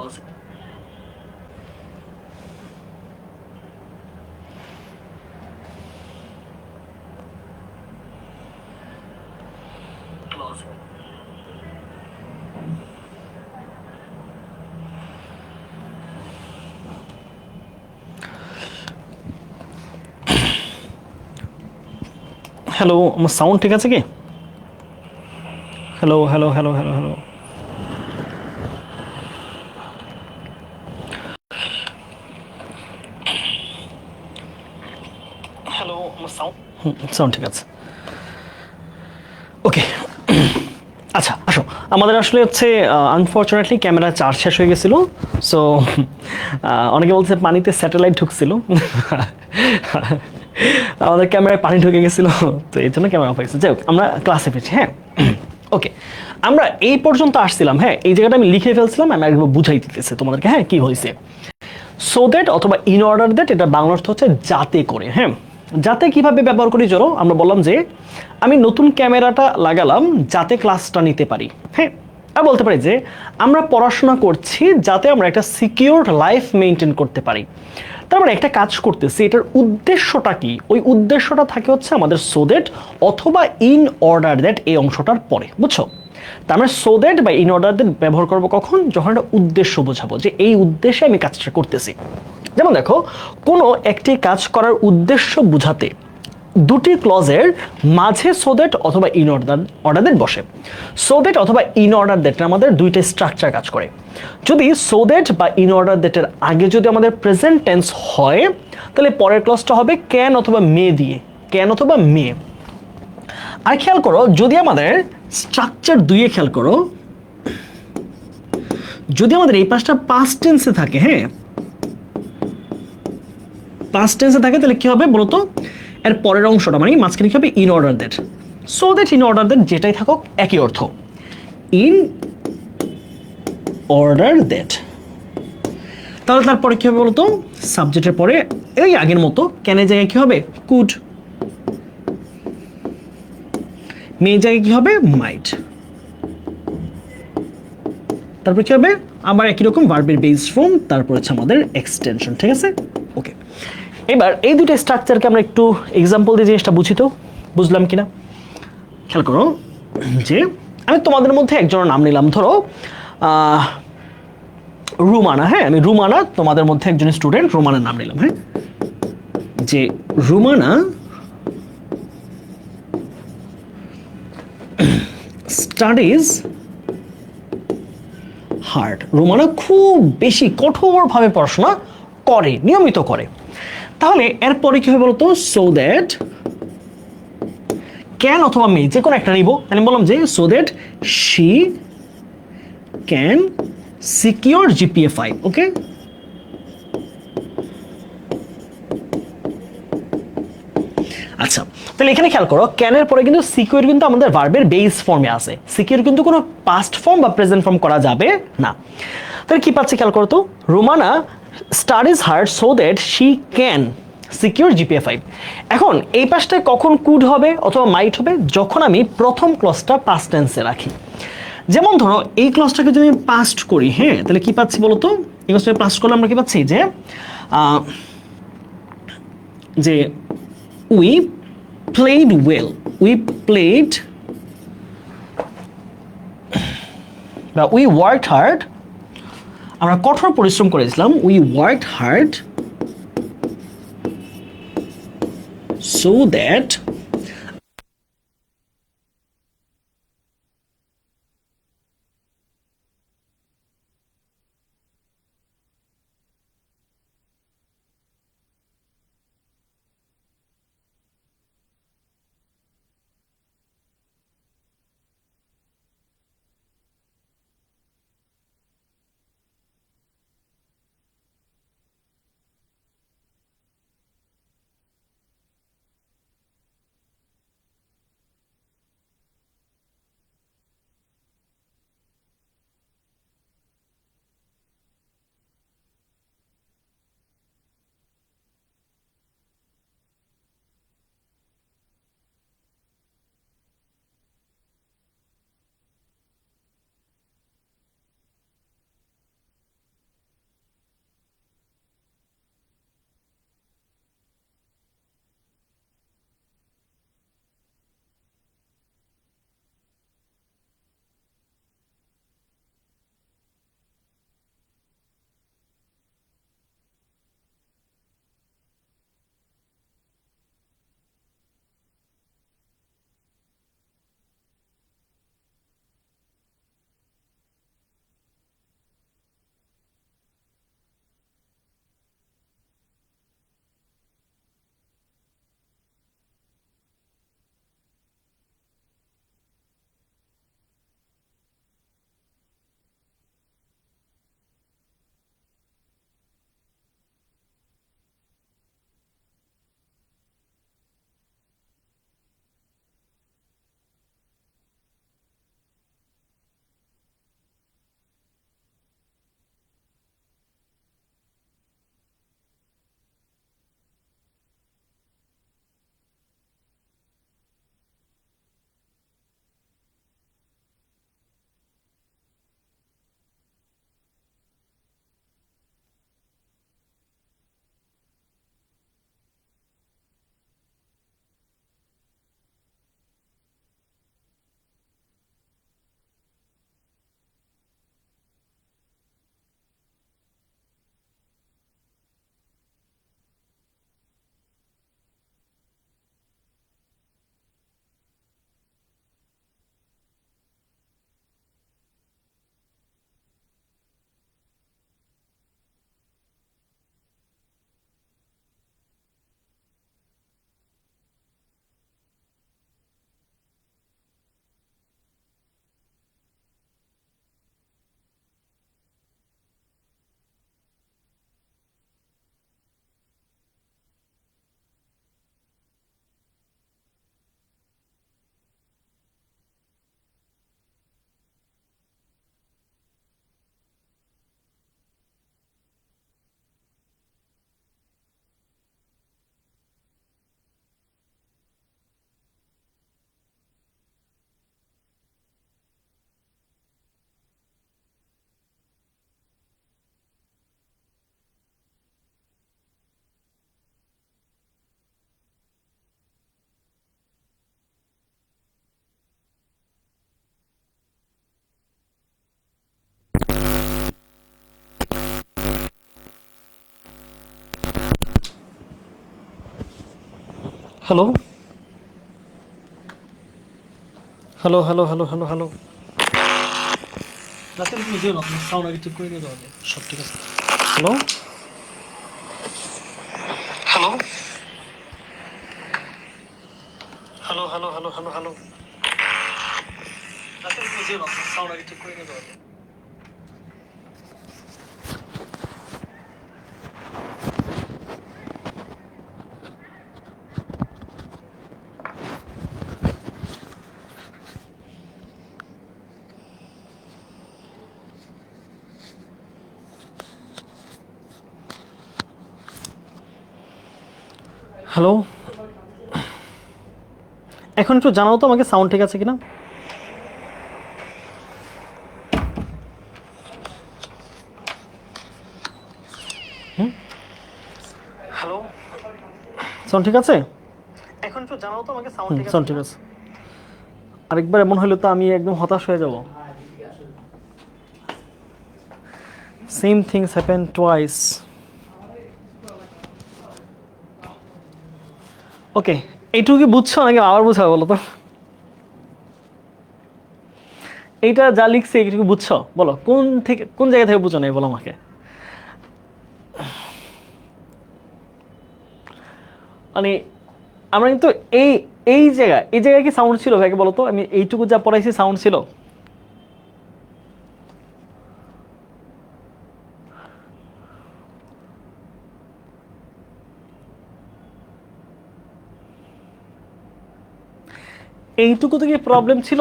close it, close it. Hello, আমার sound ঠিক আছে কি? Hello hello hello hello hello hello, আমার সাউন্ড সাউন্ড ঠিক আছে। ওকে, আচ্ছা আসো। আমাদের আসলে হচ্ছে আনফর্চুনেটলি ক্যামেরা চার্জ শেষ হয়ে গেছিলো। সো অনেকে বলছে পানিতে স্যাটেলাইট ঢুকছিল। আমাদের ক্যামেরায় পানি ঢুকে গেছিলো, তো এই জন্য ক্যামেরা অফ হয়ে গেছে। যাই হোক, আমরা ক্লাসে পেয়েছি। হ্যাঁ, ওকে, আমরা এই পর্যন্ত আসছিলাম। হ্যাঁ, এই জায়গাটা আমি লিখে ফেলছিলাম, আমি একবার বুঝাই দিতেছে তোমাদেরকে। হ্যাঁ, কি হয়েছে। সো দ্যাট অথবা ইন অর্ডার দ্যাট, এটা বাংলা অর্থ হচ্ছে যাতে করে। হ্যাঁ, যাতে কিভাবে ব্যবহার করি, চলো আমরা বললাম যে আমি নতুন ক্যামেরাটা লাগালাম যাতে ক্লাসটা নিতে পারি। হ্যাঁ, আর বলতে পারি যে আমরা পড়াশোনা করছি যাতে আমরা একটা সিকিউর লাইফ মেনটেন করতে পারি। তার মানে একটা কাজ করতেছি, এটার উদ্দেশ্যটা কি? ওই উদ্দেশ্যটা থাকে হচ্ছে আমাদের সো দ্যাট অথবা ইন অর্ডার দ্যাট এই অংশটার পরে, বুঝছো? তার মানে সো দ্যাট বা ইন অর্ডার দ্যাট ব্যবহার করবো কখন? যখন একটা উদ্দেশ্য বোঝাবো যে এই উদ্দেশ্যে আমি কাজটা করতেছি। যেমন দেখো, কোনো একটি কাজ করার উদ্দেশ্য বোঝাতে দুটি ক্লজের মাঝে সো দ্যাট অথবা ইন অর্ডার দ্যাট বসে। সো দ্যাট অথবা ইন অর্ডার দ্যাট আমাদের দুইটা স্ট্রাকচার কাজ করে। যদি সো দ্যাট বা ইন অর্ডার দ্যাটের আগে যদি আমাদের প্রেজেন্ট টেন্স হয়, তাহলে পরের ক্লজটা হবে ক্যান অথবা মে দিয়ে, ক্যান অথবা মে। আর খেয়াল করো, যদি আমাদের স্ট্রাকচার দুইয়ে খেয়াল করো, যদি আমাদের এই পাঁচটা পাস্ট টেন্সে থাকে, হ্যাঁ পাস্ট টেন্সে থাকে, তাহলে কি হবে বলতো? এর পরের অংশটা মানে মাঝখানে কি হবে? In order that. So that, in order that যেটাই থাকুক একই অর্থ। ইন অর্ডার দ্যাট, তাহলে তারপরে কি হবে বলতো? সাবজেক্টের পরে এই আগের মতো ক্যানের জায়গায় কি হবে? কুড। মেয়ের জায়গায় কি হবে? মাইট। তারপর কি হবে? আবার একই রকম ভার্বের বেস ফর্ম, তারপর হচ্ছে আমাদের এক্সটেনশন। ঠিক আছে, ওকে। এবার এই দুটো স্ট্রাকচারকে আমরা একটু এক্সাম্পল দিয়ে জিনিসটা বুঝি তো, বুঝলাম কিনা খেয়াল করো। যে আমি তোমাদের মধ্যে একজনের নাম নিলাম, ধরো রুমানা। হ্যাঁ, আমি রুমানা, তোমাদের মধ্যে একজন স্টুডেন্ট রুমানার নাম নিলাম। হ্যাঁ, যে রুমানা স্টাডিজ হার্ড। রুমানা খুব বেশি কঠোরভাবে পড়াশোনা করে, নিয়মিত করে। তাহলে এরপরে কি হবে বলতো? সো দ্যাট ক্যান অথবা মে যে কোনো একটা নিব। আমি বললাম যে so that she can secure GPA 5। ওকে, আচ্ছা, তাহলে এখানে খেয়াল করো, ক্যানের পরে কিন্তু সিকিউর কিন্তু আমাদের ভার্বের বেস ফর্মে আছে। সিকিউর কিন্তু কোনো পাস্ট ফর্ম বা প্রেজেন্ট ফর্ম করা যাবে না। তাহলে কি পাচ্ছি খেয়াল করো তো? Romana studies hard so that she can secure GPA 5। এখন এই পাশটায় কখন কুড হবে অথবা মাইট হবে? যখন আমি প্রথম ক্লজটা পাস্ট টেন্সে রাখি। যেমন ধরো এই ক্লজটাকে যদি আমি পাস্ট করি, হ্যাঁ, তাহলে কি পাচ্ছি বলো তো? এই ক্লজটাকে পাস্ট করলে আমরা কি পাচ্ছি? যে যে we played well, we played বা উই ওয়ার্কড হার্ড, আমরা কঠোর পরিশ্রম করেছিলাম। We worked hard so that hello hello hello hello hello hello রাতে তুমি যেও না, তুমি সাউন্ড আগে ঠিক করে নিয়ে যাওয়া সব ঠিক আছে। Hello hello hello hello hello hello hello রাতে তুমি যেও না, তুমি সাউন্ড আগে ঠিক করে নিয়ে যাওয়া। হ্যালো, এখন একটু জানাও তো আমাকে সাউন্ড ঠিক আছে কিনা। হ্যালো, সাউন্ড ঠিক আছে? এখন একটু জানাও তো আমাকে সাউন্ড ঠিক আছে। সাউন্ড ঠিক আছে। আরেকবার এমন হলে তো আমি একদম হতাশ হয়ে যাব। Same things happen twice. Okay, এইটুকু কি বুঝছো নাকি আবার বুঝাবো বলো তো? এইটা যা লিখছে এইটুকু বুঝছো? বলো কোন জায়গা থেকে বুঝো নাই বলো আমাকে। মানে আমরা কিন্তু এই এই জায়গায় কি সাউন্ড ছিল ভাইকে বলো তো? আমি এইটুকু যা পড়াইছি সাউন্ড ছিল? এইটুকু থেকে প্রবলেম ছিল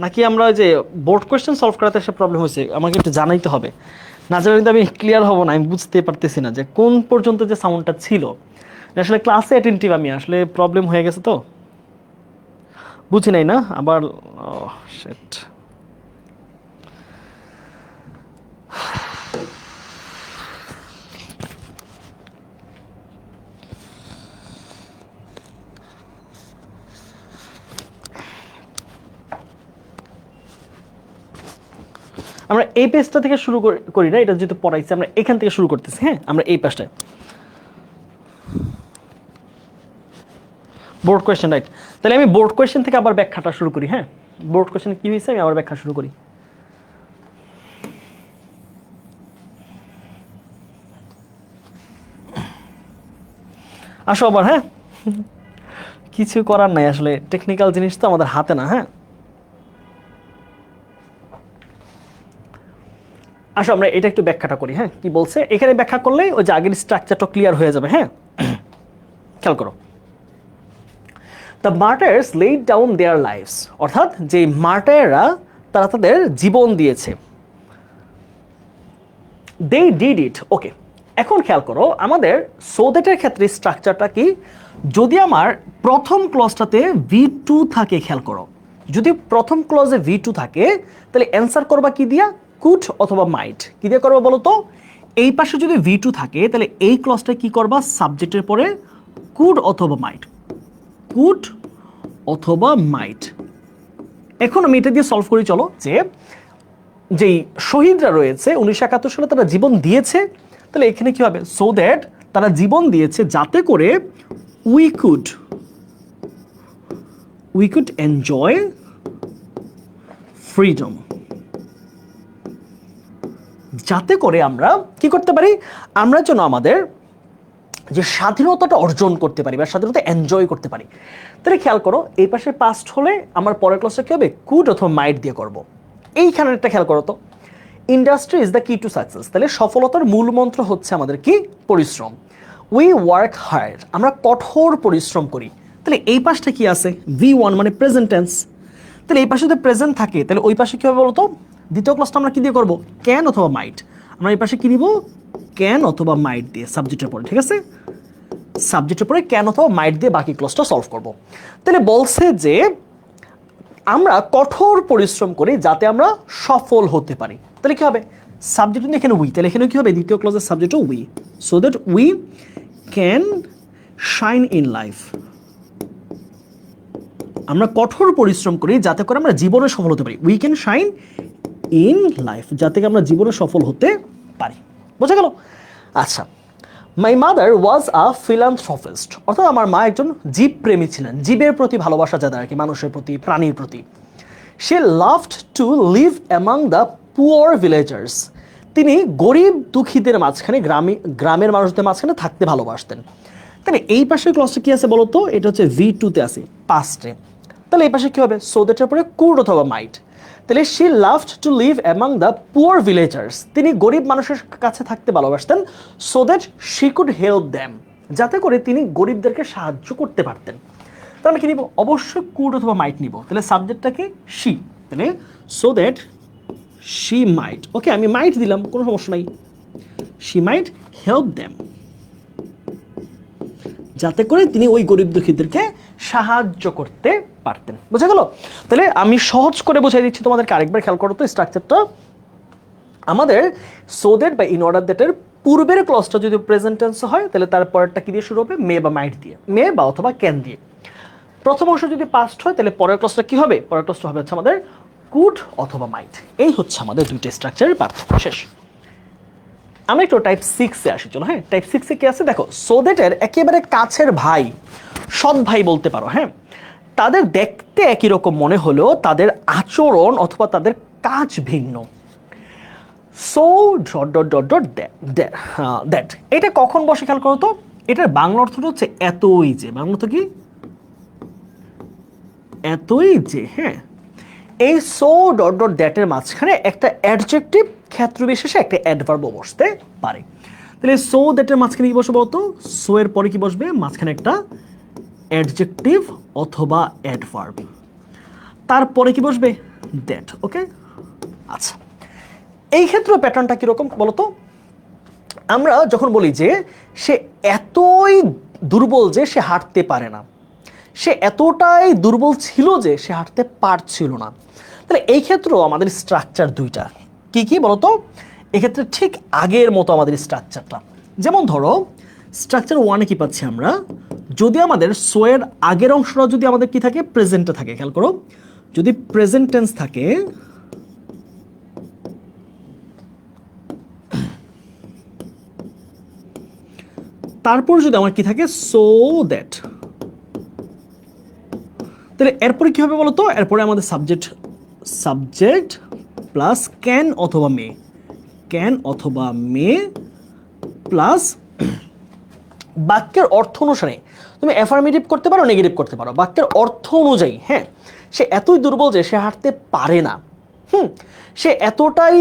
নাকি আমরা ওই যে বোর্ড কোয়েশ্চেন সলভ করাতে সে প্রবলেম হয়েছে? আমাকে একটু জানাইতে হবে, না জানলে কিন্তু আমি ক্লিয়ার হব না। আমি বুঝতে পারতেছি না যে কোন পর্যন্ত যে সাউন্ডটা ছিল। আসলে ক্লাসে অ্যাটেন্টিভ আমি, আসলে প্রবলেম হয়ে গেছে তো বুঝি নাই না আবার। শিট। আমরা এই পেজটা থেকে শুরু করি না, এটা যেহেতু পড়াইছি আমরা এখান থেকে শুরু করতেছি। হ্যাঁ, আমরা এই পেজটায় বোর্ড কোয়েশ্চেন, রাইট? তাহলে আমি বোর্ড কোয়েশ্চেন থেকে আবার ব্যাখ্যাটা শুরু করি। হ্যাঁ, বোর্ড কোয়েশ্চেন কি হয়েছে আমি আবার ব্যাখ্যা শুরু করি। আসো আবার। হ্যাঁ, কিছু করার নাই, আসলে টেকনিক্যাল জিনিস তো আমাদের হাতে না। হ্যাঁ, আসো আমরা এটা একটু ব্যাখ্যাটা করি। হ্যাঁ, কি বলছে এখানে ব্যাখ্যা করলেই ওই যে আগের স্ট্রাকচারটা ক্লিয়ার হয়ে যাবে। হ্যাঁ, খেয়াল করো। The martyrs laid down their lives, অর্থাৎ যে মার্টাররা তারা তাদের জীবন দিয়েছে। They did it. ওকে, এখন খেয়াল করো আমাদের সো দ্যাটের ক্ষেত্রে স্ট্রাকচারটা কি। যদি আমার প্রথম ক্লজটাতে V2 থাকে, খেয়াল করো, যদি প্রথম ক্লজে V2 থাকে তাহলে অ্যান্সার করবা কি দিয়া? কুড অথবা মাইট। কি দিয়ে করবা বলো তো? এই পাশে যদি V2 থাকে তাহলে এই ক্লজটা কি করবা? সাবজেক্টের পরে কুড অথবা মাইট, কুড অথবা মাইট। এখন আমি এটা দিয়ে সলভ করি, চলো। যে যেই শহীদরা রয়েছে 1971 সালে তারা জীবন দিয়েছে, তাহলে এখানে কি হবে? সো দ্যাট তারা জীবন দিয়েছে যাতে করে উই কুড এনজয় ফ্রিডম, যাতে করে আমরা কি করতে পারি? আমরা যেন আমাদের যে স্বাধীনতাটা অর্জন করতে পারি বা স্বাধীনতা এনজয় করতে পারি। তাহলে খেয়াল করো এই পাশে পাস্ট হলে আমার পরের ক্লাসটা কি হবে? কুড অথবা মাইট দিয়ে করব। এইখানে একটা খেয়াল করো তো, ইন্ডাস্ট্রি ইজ দ্য কি টু সাকসেস। তাহলে সফলতার মূল মন্ত্র হচ্ছে আমাদের কি? পরিশ্রম। উই ওয়ার্ক হার্ড, আমরা কঠোর পরিশ্রম করি। তাহলে এই পাশটা কি আছে? V1 মানে প্রেজেন্ট টেন্স। তাহলে এই পাশে যদি প্রেজেন্ট থাকে তাহলে ওই পাশে কি হবে বলতো? দ্বিতীয় ক্লাসটা আমরা কি দিয়ে করব? ক্যান অথবা মাইট। আমরা এই পাশে কি নিব? ক্যান অথবা মাইট দিয়ে সাবজেক্টের পরে। ঠিক আছে, সাবজেক্টের পরে ক্যান অথবা মাইট দিয়ে বাকি ক্লাসটা সলভ করব। তাহলে বলছে যে আমরা কঠোর পরিশ্রম করি যাতে আমরা সফল হতে পারি। তাহলে কি হবে? সাবজেক্ট কিন্তু এখানে উই, তাহলে এখানে কি হবে? দ্বিতীয় ক্লজের সাবজেক্টও we, so that we can shine in life. আমরা কঠোর পরিশ্রম করি যাতে করে আমরা জীবনে সফল হতে পারি। We can shine in life, যাতে আমরা জীবনে সফল হতে পারি। বোঝা গেল? আচ্ছা, my mother was a philanthropist, অর্থাৎ আমার মা একজন জীব প্রেমী ছিলেন, জীবের প্রতি ভালোবাসা যাদের আর কি, মানুষের প্রতি, প্রাণীর প্রতি। She loved to live among the poor villagers, তিনি গরিব দুঃখীদের মাঝখানে, গ্রামের মানুষদের মাঝখানে থাকতে ভালোবাসতেন। তাহলে এই পাশের ক্লসটা কি আছে বলতো, এটা হচ্ছে V2 তে আছে, পাস্টে। তাহলে এই পাশে কি হবে, সো দ্যাটের পরে কুড অথবা মাইট। তাহলে she loved to live among the poor villagers, তিনি গরিব মানুষের কাছে থাকতে ভালোবাসতেন, so that she could help them, যাতে করে তিনি গরিবদেরকে সাহায্য করতে পারতেন। তাহলে আমি কি নিব, অবশ্যই কুড অথবা মাইট নিব। তাহলে সাবজেক্টটা কি, শি, তাহলে সো দ্যাট শি মাইট, ওকে আমি মাইট দিলাম, কোনো সমস্যা নাই, শি মাইট হেল্প দ্যাম, যাতে করে তিনি ওই গরিব দুঃখীদেরকে সাহায্য করতে পারতেন। বুঝা গেল? তাহলে আমি সহজ করে বোঝাই দিচ্ছি তোমাদেরকে, আরেকবার খেয়াল করো তো স্ট্রাকচারটা। আমাদের সো দ্যাট বা ইন অর্ডার দ্যাটের পূর্বের ক্লজটা যদি প্রেজেন্ট টেন্স হয়, তাহলে তার পরেরটা কি দিয়ে শুরু হবে, মে বা মাইট দিয়ে, মে বা অথবা ক্যান দিয়ে। প্রথম অংশ যদি পাস্ট হয়, তাহলে পরের ক্লজটা কি হবে, পরের ক্লজটা হবে হচ্ছে আমাদের কুড অথবা মাইট। এই হচ্ছে আমাদের দুইটা স্ট্রাকচারের পার্থক্য। শেষ। আমরা একটু টাইপ 6 এ আসি, চলো। হ্যাঁ, টাইপ 6 এ কি আছে দেখো, সো দ্যাটের একেবারে কাছের ভাই, সৎ ভাই বলতে পারো। হ্যাঁ, তাদের দেখতে একই রকম মনে হলেও তাদের আচরণ অথবা তাদের কাজ ভিন্ন। So dot dot dot dot that, এটা কখন বসে খেয়াল করো তো, এটার বাংলা অর্থটা হচ্ছে এতই যে, বাংলা অর্থ কি, এতই যে। হ্যাঁ, এই সো ডট ডট দ্যাটের মাঝখানে একটা অ্যাডজেক্টিভ ক্ষেত্র বিশেষে একটা অ্যাডভার্বও বসতে পারে। তাহলে সো দ্যাটের মাঝখানে কি বসবে বলতো, সো এর পরে কি বসবে, মাঝখানে একটা অ্যাডজেক্টিভ অথবা অ্যাডভার্ব, তারপরে কি বসবে, দ্যাট। ওকে, আচ্ছা, এই ক্ষেত্রে প্যাটার্নটা কিরকম বলতো, আমরা যখন বলি যে সে এতই দুর্বল যে সে হাঁটতে পারে না, সে এতটাই দুর্বল ছিল যে সে হাঁটতে পারছিল না, তাহলে এই ক্ষেত্রেও আমাদের স্ট্রাকচার দুইটা কি কি বলতো, এক্ষেত্রে ঠিক আগের মতো আমাদের স্ট্রাকচারটা। যেমন ধরো স্ট্রাকচার 1-এ কি পাচ্ছি আমরা, যদি আমাদের সো এর আগের অংশটা যদি আমাদের কি থাকে, প্রেজেন্টে থাকে, খেয়াল করো, যদি প্রেজেন্ট টেন্স থাকে, তারপর যদি আমার কি থাকে, সো দ্যাট, তাহলে এরপরে কি হবে বলতো, এরপরে আমাদের সাবজেক্ট প্লাস ক্যান অথবা মে, ক্যান অথবা মে প্লাস বাক্যের অর্থ অনুসারে তুমি অ্যাফার্মেটিভ করতে পারো, নেগেটিভ করতে পারো, বাক্যের অর্থ অনুযায়ী। হ্যাঁ, সে এতই দুর্বল যে সে হাঁটতে পারে না, সে এতটাই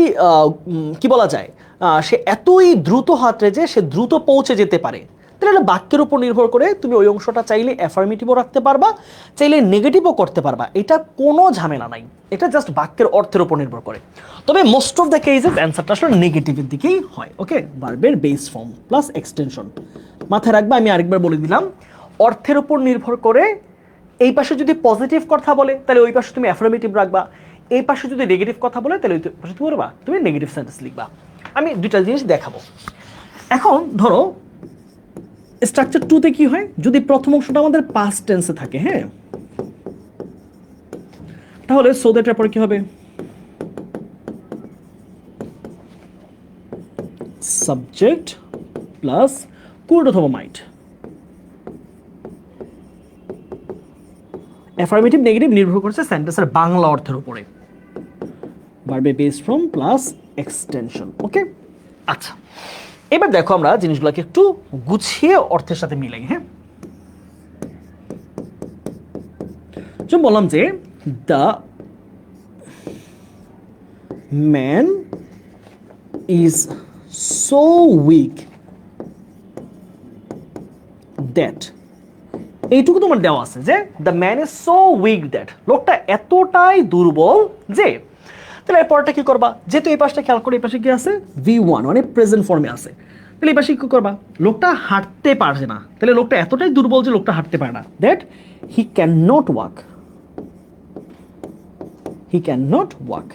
কি বলা যায়, সে এতই দ্রুত হাঁটে যে সে দ্রুত পৌঁছে যেতে পারে। তাহলে এটা বাক্যের উপর নির্ভর করে তুমি ওই অংশটা চাইলে অ্যাফার্মেটিভও রাখতে পারবা, চাইলে নেগেটিভও করতে পারবা, এটা কোনো ঝামেলা নাই, এটা জাস্ট বাক্যের অর্থের উপর নির্ভর করে। তবে মোস্ট অফ দ্য কেসেস অ্যান্সারটা আসলে নেগেটিভের দিকেই হয়। ওকে, ভার্বের বেস ফর্ম প্লাস এক্সটেনশন মাথায় রাখবা। আমি আরেকবার বলে দিলাম, অর্থের উপর নির্ভর করে এই পাশে যদি পজিটিভ কথা বলে তাহলে ওই পাশে তুমি অ্যাফার্মেটিভ রাখবা, এই পাশে যদি নেগেটিভ কথা বলে তাহলে ওই পাশে তুমি করবা, তুমি নেগেটিভ সেন্টেন্স লিখবা। আমি দুইটা জিনিস দেখাবো। এখন ধরো স্ট্রাকচার 2-তে কি হয়, যদি প্রথম অংশটা আমাদের পাস্ট টেন্সে থাকে, হ্যাঁ, তাহলে সো দ্যাটের পরে কি হবে, সাবজেক্ট প্লাস কুড অথবা মাইট, অ্যাফার্মেটিভ নেগেটিভ নির্ভর করছে সেন্টেন্সের বাংলা অর্থের উপরে, ভার্বে বেস ফর্ম প্লাস এক্সটেনশন। ওকে, আচ্ছা, এবার দেখো আমরা জিনিসগুলোকে একটু গুছিয়ে অর্থের সাথে মিলাই। হ্যাঁ, বললাম যে the man is so weak that, এইটুকু তোমার দেওয়া আছে যে the man is so weak that, লোকটা এতটাই দুর্বল যে। তাহলে এই পরটা কি করবা, যেহেতু এই পাশটা খেয়াল করে এই পাশে কি আছে, V1 মানে প্রেজেন্ট ফর্মে আছে, তাহলে এই পাশে কি করবা, লোকটা হাঁটতে পারছে না, তাহলে লোকটা এতটাই দুর্বল যে লোকটা হাঁটতে পারে না, that he can not walk, he can not walk.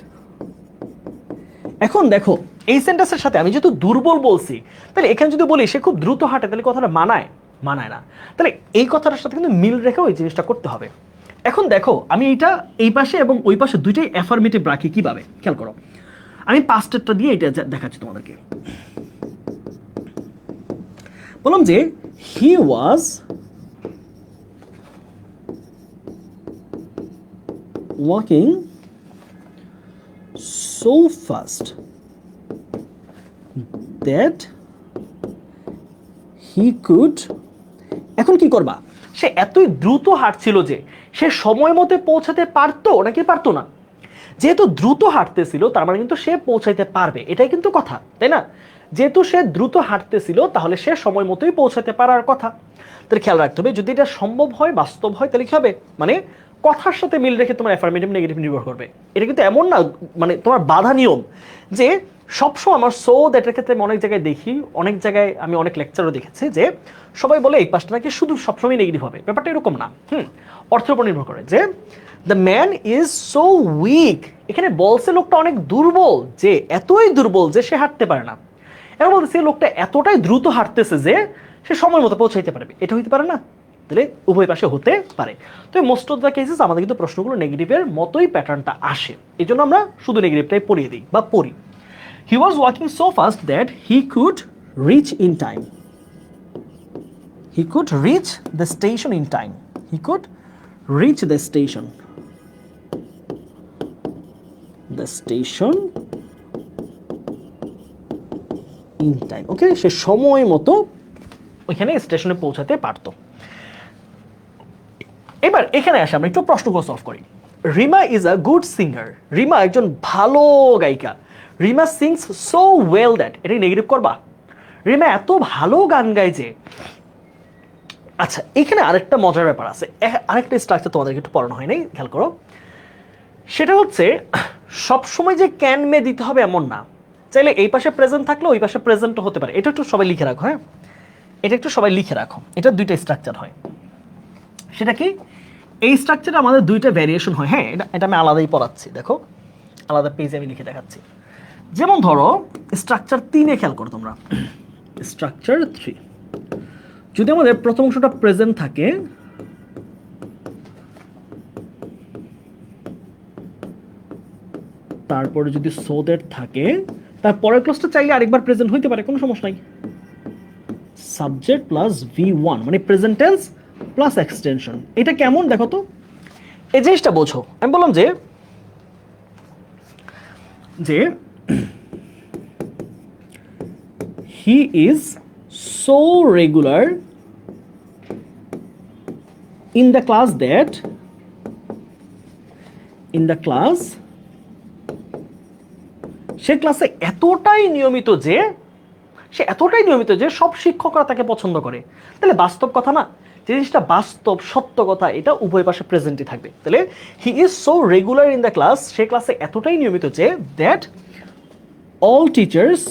এখন দেখো এই সেন্টেন্সের সাথে আমি যেহেতু দুর্বল বলছি, তাহলে এখানে যদি বলি সে খুব দ্রুত হাঁটে, তাহলে কথাটা মানায় না, তাহলে এই কথাটার সাথে কিন্তু মিল রেখে ওই জিনিসটা করতে হবে। এখন দেখো আমি এইটা এই পাশে এবং ওই পাশে দুইটাই অ্যাফার্মেটিভ রাখি, কিভাবে খেয়াল করো, আমি পাস্টেরটা দিয়ে এটা দেখাচ্ছি তোমাদেরকে। বললাম যে he was walking so fast that he could, এখন কি করবা, সে এতই দ্রুত হাঁটছিল যে সে সময় মতো পৌঁছাতে পারতো নাকি পারতো না। যেহেতু দ্রুত হাঁটতেছিল তার মানে কিন্তু সে পৌঁছাইতে পারবে, এটাই কিন্তু কথা, তাই না? যেহেতু সে দ্রুত হাঁটতেছিল তাহলে সে সময় মতোই পৌঁছাতে পারার কথা। তাহলে খেয়াল রাখতে হবে, যদি এটা সম্ভব হয়, বাস্তব হয়, তাহলে কি হবে, মানে কথার সাথে মিল রেখে তোমার অ্যাফার্মেটিভ নেগেটিভ নির্ভর করবে। এটা কিন্তু এমন না মানে তোমার বাধা নিয়ম যে সবসময় আমার সো দ্যাটের ক্ষেত্রে আমি অনেক জায়গায় দেখি, অনেক জায়গায় আমি অনেক লেকচারও দেখেছি যে সবাই বলে এই পাশটা নাকি শুধু সবসময় নেগেটিভ হবে। ব্যাপারটা এরকম না। অর্থের উপর নির্ভর করে যে the man is so weak, এখানে বলছে লোকটা অনেক দুর্বল, যে এতই দুর্বল যে সে হাঁটতে পারে না। এখন বলতেছে লোকটা এতটাই দ্রুত হাঁটতেছে যে সে সময় মতো পৌঁছাইতে পারবে, এটা হইতে পারে না? তাহলে উভয় পাশে হতে পারে। তো মোস্ট অফ দ্য কেসেস আমাদের কিন্তু প্রশ্নগুলো নেগেটিভের মতোই প্যাটার্নটা আসে, এই জন্য আমরা শুধু নেগেটিভটাই পড়িয়ে দিই বা পড়ি। He was walking so fast that he could reach in time, he could reach the station in time, he could reach the station, the station in time. Okay, সে সময় মতো ওইখানে স্টেশনে পৌঁছাতে পারতো। এবার এখানে আসে আমরা একটু প্রশ্নগুলো সলভ করি। Rima is a good singer, Rima একজন ভালো গায়িকা। Rima sings so well that, এটা নেগেটিভ করবা? রিমা এত ভালো গান গায় যে। আচ্ছা, এখানে আরেকটা মজার ব্যাপার আছে, আরেকটা স্ট্রাকচার তোমাদেরকে একটু পড়ানো হয় নাই, খেয়াল করো। সেটা হচ্ছে সবসময় যে ক্যান মে দিতে হবে এমন না, চাইলে এই পাশে প্রেজেন্ট থাকলে ওই পাশে প্রেজেন্টও হতে পারে। এটা একটু সবাই লিখে রাখো, হ্যাঁ, এটা একটু সবাই লিখে রাখো। এটা দুইটা স্ট্রাকচার হয়। সেটা কি? এই স্ট্রাকচারে আমাদের দুইটা ভ্যারিয়েশন হয়। হ্যাঁ, এটা আমি আলাদাই পড়াচ্ছি, দেখো আলাদা পেজে আমি লিখে দেখাচ্ছি। যেমন ধরো স্ট্রাকচার 3-এ খেয়াল করো তোমরা, স্ট্রাকচার 3 যদি আমাদের প্রথম অংশটা প্রেজেন্ট থাকে, তারপরে যদি সো দ্যাট থাকে, তারপরের ক্লজটা চাইলে আরেকবার প্রেজেন্ট হইতে পারে, কোনো সমস্যা নাই। সাবজেক্ট প্লাস V1 মানে প্রেজেন্ট টেন্স প্লাস এক্সটেনশন। এটা কেমন দেখো তো, এই জিনিসটা বোঝো। আমি বললাম যে যে he is so regular in the class that, in the class, সে ক্লাসে এতটাই নিয়মিত যে, সে এতটাই নিয়মিত যে সব শিক্ষকরা তাকে পছন্দ করে। তাহলে বাস্তব কথা না, যে জিনিসটা বাস্তব সত্য কথা, এটা উভয় পাশে প্রেজেন্টই থাকবে। তাহলে he is so regular in the class, সে ক্লাসে এতটাই নিয়মিত যে that all teachers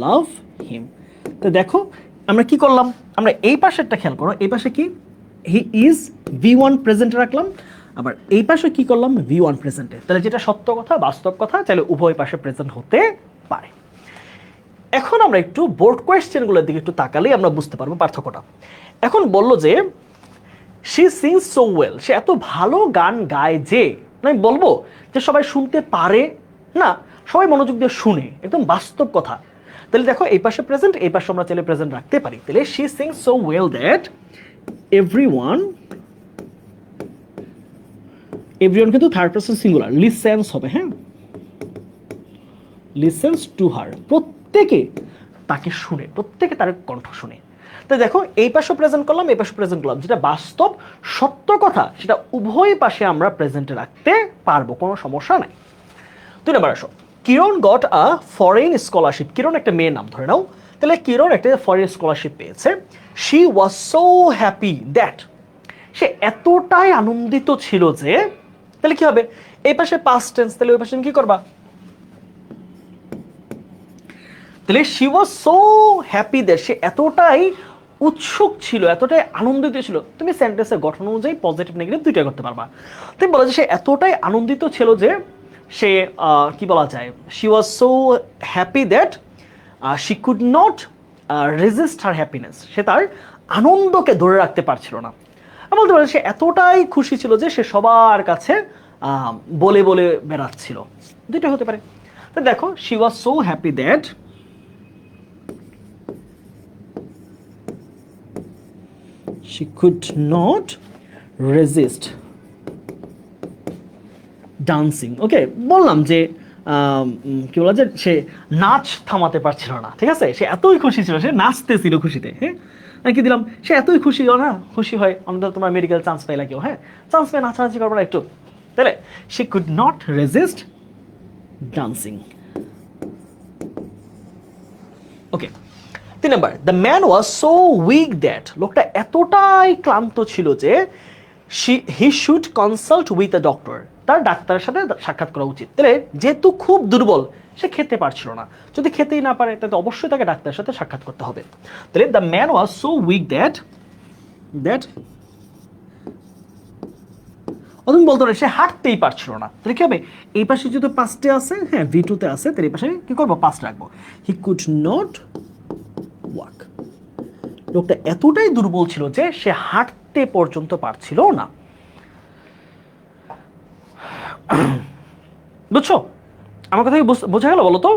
love him. তো দেখো আমরা কি করলাম, আমরা এই পাশেরটা খেয়াল করো, এই পাশে কি হি ইজ V1 প্রেজেন্টে রাখলাম, আবার এই পাশে কি করলাম V1 প্রেজেন্টে। তাহলে যেটা সত্য কথা, বাস্তব কথা, চাইলে উভয় পাশে প্রেজেন্ট হতে পারে। এখন আমরা একটু বোর্ড কোয়েশ্চেনগুলোর দিকে একটু তাকালেই আমরা বুঝতে পারবো পার্থক্যটা। এখন বললো যে শি সিংস সো ওয়েল, সে এত ভালো গান গায় যে, আমি বলবো যে সবাই শুনতে পারে না, সবাই মনোযোগ দিয়ে শুনে, একদম বাস্তব কথা। তাহলে দেখো এই পাশে প্রেজেন্ট, এই পাশে আমরা চাইলে প্রেজেন্ট রাখতে পারি। তাহলে she sings so well that everyone, everyone কিন্তু থার্ড পারসন সিঙ্গুলার, লিসেন্স হবে, হ্যাঁ, লিসেন্স টু হার, প্রত্যেকে তাকে শুনে, প্রত্যেকে তার কণ্ঠ শুনে। তো দেখো এই পাশে প্রেজেন্ট করলাম, এই পাশে প্রেজেন্ট করলাম, যেটা বাস্তব সত্য কথা সেটা উভয় পাশে আমরা প্রেজেন্টে রাখতে পারবো, কোনো সমস্যা নাই। 2 নম্বর আসো, Kiran got a foreign scholarship. Kiran একটা মেয়ের নাম ধরে নাও, তাহলে কিরণ একটা ফরেন স্কলারশিপ পেয়েছে। She was so happy that, সে এতটাই আনন্দিত ছিল যে, তাহলে কি হবে, এই পাশে পাস্ট টেন্স, তাহলে ওই পাশে কি করবা, তাহলে she was so happy that, সে এতটাই উৎসুক ছিল, এতটাই আনন্দিত ছিল। তুমি সেন্টেন্সের গঠন অনুযায়ী পজিটিভ নেগেটিভ দুইটাই করতে পারবা। তুমি বলা যে সে এতটাই আনন্দিত ছিল যে সে কি বলা যায়, she was so happy that she could not resist her happiness, সে তার আনন্দকে ধরে রাখতে পারছিল না। আমি বলতে পারি সে এতটাই খুশি ছিল যে সে সবার কাছে বলে বলে বেড়াচ্ছিল, দুইটা হতে পারে। তো দেখো she was so happy that she could not resist dancing. Okay, বললাম যে কি বলা যায়, সে নাচ থামাতে পারছিল না, ঠিক আছে, সে এতই খুশি ছিল, সে নাচতেছিল খুশিতে। হ্যাঁ, আমি কি দিলাম, সে এতই খুশি না, খুশি হয় আমাদের তোমার মেডিকেল চান্স পাইলা কেউ, হ্যাঁ, চান্স পেয়ে নাচানাচি করবো না একটু, তাহলে she could not resist dancing. Okay, 3 number, the man was so weak that, লোকটা এতটাই ক্লান্ত ছিল যে he should consult with a doctor, তার ডাক্তারের সাথে সাক্ষাৎ করা উচিত। তাহলে যেহেতু খুব দুর্বল, সে খেতে পারছিল না, যদি খেতেই না পারে তাহলে অবশ্যই তাকে ডাক্তারের সাথে সাক্ষাৎ করতে হবে। তাহলে the man was so weak that তুমি বলতে পারো সে হাঁটতেই পারছিল না, তাহলে কি হবে, এই পাশে যেহেতু পাস্টে আছে, হ্যাঁ V2 তে আছে, তাহলে এই পাশে কি করবো, পাস্ট রাখবো, হি কুড নট ওয়াক। লোকটা এতটাই দুর্বল ছিল যে সে হাঁটতে পর্যন্ত পারছিল না। বুঝছো আমার কথা কি বোঝা গেল বলো তো?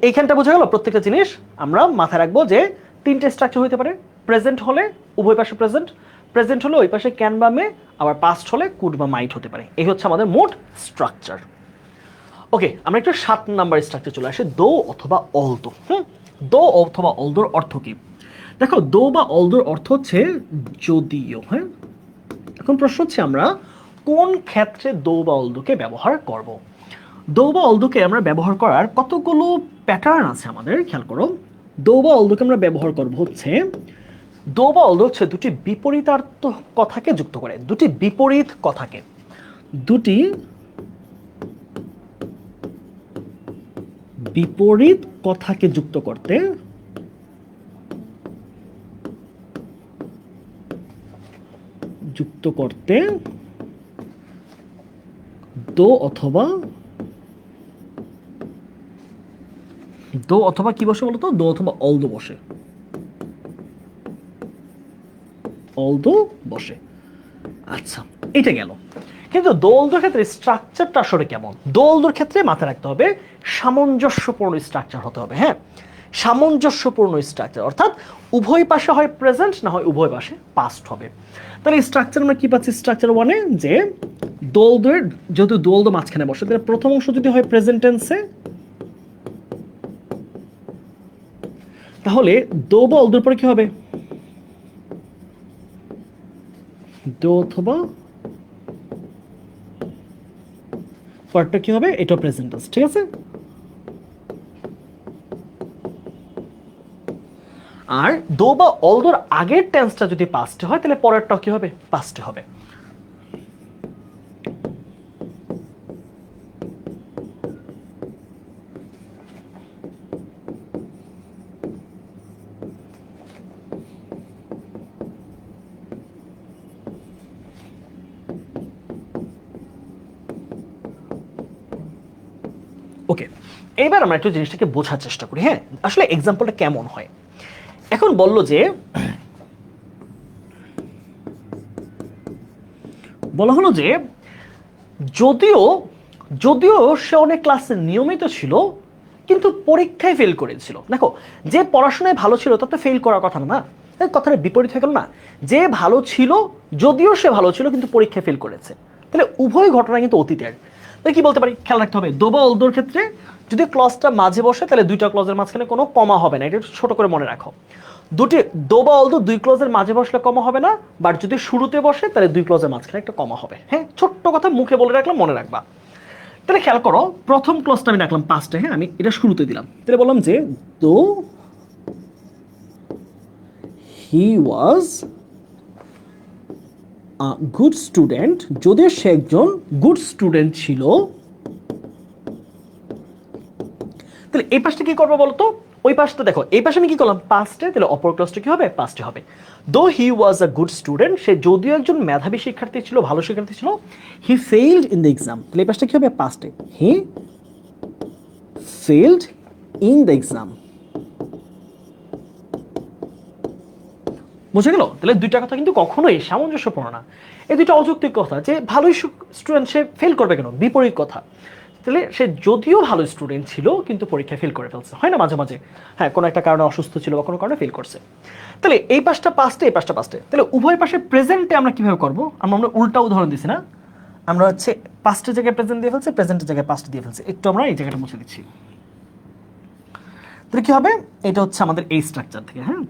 এইখানটা বোঝা গেল। প্রত্যেকটা জিনিস আমরা মাথায় রাখবো যে 3টে স্ট্রাকচার হতে পারে। প্রেজেন্ট হলে উভয় পাশে প্রেজেন্ট, প্রেজেন্ট হলে ওই পাশে ক্যান বা মে, আবার পাস্ট হলে কুড বা মাইট হতে পারে। এই হচ্ছে আমাদের মোট স্ট্রাকচার। ওকে, আমরা একটু 7 নাম্বার স্ট্রাকচার চলে আসি, দো অথবা অলদো। দো অথবা অলদোর অর্থ কি? দেখো, দো বা অলদোর অর্থ হচ্ছে যদিও। হ্যাঁ, এখন প্রশ্ন হচ্ছে আমরা কোন ক্ষেত্রে দো বা অলদোকে ব্যবহার করব। দো বা অলদোকে আমরা ব্যবহার করার কতগুলো প্যাটার্ন আছে আমাদের, খেয়াল করো। দো বা অলদোকে আমরা ব্যবহার করব হচ্ছে, দো বা অলদো হচ্ছে দুটি বিপরীতার্থ কথাকে যুক্ত করে, দুটি বিপরীত কথাকে, দুটি বিপরীত কথাকে যুক্ত করতে দো অথবা কি বসে বলতো, দো অথবা অলদো বসে, অলদো বসে। আচ্ছা, এটা গেল। কিন্তু দো অলদোর ক্ষেত্রে স্ট্রাকচারটা আসলে কেমন? দো অলদোর ক্ষেত্রে মাথায় রাখতে হবে সামঞ্জস্যপূর্ণ স্ট্রাকচার হতে হবে। হ্যাঁ, সামঞ্জস্যপূর্ণ স্ট্রাকচার, অর্থাৎ উভয় পাশে হয় প্রেজেন্ট, না হয় উভয় পাশে পাস্ট হবে। তাহলে স্ট্রাকচার আমরা কি পাচ্ছি, স্ট্রাকচার 1-এ যে দো অলদোর, যেহেতু দো অলদো মাঝখানে বসে, তাহলে প্রথম অংশ যদি হয় প্রেজেন্ট টেন্সে, তাহলে দো বা অলদোর পরে কি হবে, দো অথবা পরটা কি হবে, এটা প্রেজেন্ট টেন্স, ঠিক আছে। আর দো বা অলদোর আগের টেন্সটা যদি পাস্টে হয়, তাহলে পরেরটা কি হবে, পাস্টে হবে। ওকে, এইবার আমরা একটু জিনিসটাকে বোঝার চেষ্টা করি। হ্যাঁ, আসলে এক্সাম্পলটা কেমন হয়। এখন বললো যে, বলা হলো যে যদিও সে অনেক ক্লাসে নিয়মিত ছিল, কিন্তু পরীক্ষায় ফেল করেছিল। দেখো, যে পড়াশোনায় ভালো ছিল তার তো ফেল করার কথা না, কথাটা বিপরীত হয়ে গেল না। যে ভালো ছিল, যদিও সে ভালো ছিল কিন্তু পরীক্ষায় ফেল করেছে, তাহলে উভয় ঘটনা কিন্তু অতীতের। তাহলে কি বলতে পারি, খেয়াল রাখতে হবে, দো বা অলদোর ক্ষেত্রে যদি ক্লজটা মাঝে বসে, তাহলে দুইটা ক্লজের মাঝখানে কোনো কমা হবে না, এটা একটু ছোট করে মনে রাখো। দুটি দো বা অলদো দুই ক্লজের মাঝে বসলে কমা হবে না, বাট যদি শুরুতে বসে তাহলে দুই ক্লজের মাঝখানে একটা কমা হবে। হ্যাঁ, ছোট্ট কথা মুখে বলে রাখলাম, মনে রাখবা। তাহলে খেয়াল করো, প্রথম ক্লজটা আমি রাখলাম পাস্টে, হ্যাঁ, আমি এটা শুরুতে দিলাম, তাহলে বললাম যে দো হি ওয়াজ আ গুড স্টুডেন্ট, যদিও সে একজন গুড স্টুডেন্ট ছিল। তাহলে এই পাশটা কি করবো বলতো, ওই পাশটা দেখো, এই পাশে আমি কি করলাম, পাস্টে, তাহলে অপর ক্লজটা কি হবে, পাস্টে হবে। দো হি ওয়াজ আ গুড স্টুডেন্ট, সে যদিও একজন মেধাবী শিক্ষার্থী ছিল, ভালো শিক্ষার্থী ছিল, হি ফেইলড ইন দ্য এক্সাম, তাহলে এই পাশটা কি হবে, পাস্টে, হি ফেইলড ইন দ্য এক্সাম। বুঝে গেল? তাহলে দুইটা কথা কিন্তু কখনোই সামঞ্জস্যপূর্ণ না, এই দুইটা অযৌক্তিক কথা, যে ভালোই স্টুডেন্ট সে ফেল করবে কেন, বিপরীত কথা। তাহলে সে যদিও ভালো স্টুডেন্ট ছিল কিন্তু পরীক্ষায় ফেল করে ফেলছে, হয় না মাঝে মাঝে, হ্যাঁ কোনো একটা কারণে অসুস্থ ছিল বা কোনো কারণে ফেল করছে। তাহলে এই পাশটা পাস্টে, এই পাশটা পাস্টে, তাহলে উভয় পাশে প্রেজেন্টে আমরা কিভাবে করবো? আমরা উল্টা উদাহরণ দিছি না, আমরা হচ্ছে পাস্টের জায়গায় প্রেজেন্ট দিয়ে ফেলছি, প্রেজেন্টের জায়গায় পাস্ট দিয়ে ফেলছি। একটু আমরা এই জায়গাটা মুছে দিচ্ছি। তাহলে কি হবে? এটা হচ্ছে আমাদের এই স্ট্রাকচার থেকে, হ্যাঁ।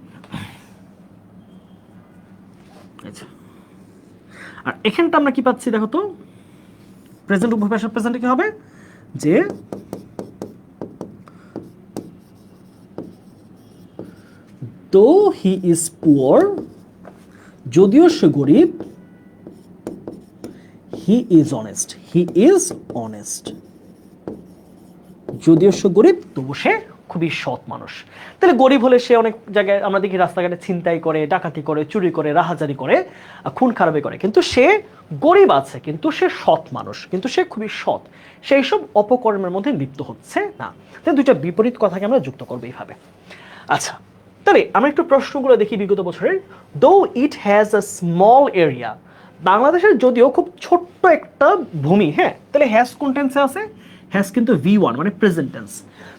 আচ্ছা, আর এখানটা আমরা কি পাচ্ছি দেখো তো, প্রেজেন্ট উভয় পাশের প্রেজেন্টে কি হবে যে দো হি ইজ পুয়ার, যদিও সে গরিব, he is honest, he is honest, যদিও সে গরিব তবু সে খুবই সৎ মানুষ। তাহলে গরিব হলে সে অনেক জায়গায় আমরা দেখি রাস্তাঘাটে ছিনতাই করে, ডাকাতি করে, চুরি করে, রাহাজারি করে, খুন খারাপি করে, কিন্তু সে গরিব আছে কিন্তু সে সৎ মানুষ, কিন্তু সে খুবই সৎ, সেই সব অপকর্মের মধ্যে লিপ্ত হচ্ছে না। তাহলে দুইটা বিপরীত কথাকে আমরা যুক্ত করবো এইভাবে। আচ্ছা, তাহলে আমরা একটু প্রশ্নগুলো দেখি বিগত বছরের। দো it has a small area, বাংলাদেশের যদিও খুব ছোট্ট একটা ভূমি, হ্যাঁ, তাহলে হ্যাজ কোন টেন্সে আছে? হ্যাজ কিন্তু V1 মানে প্রেজেন্ট টেন্স।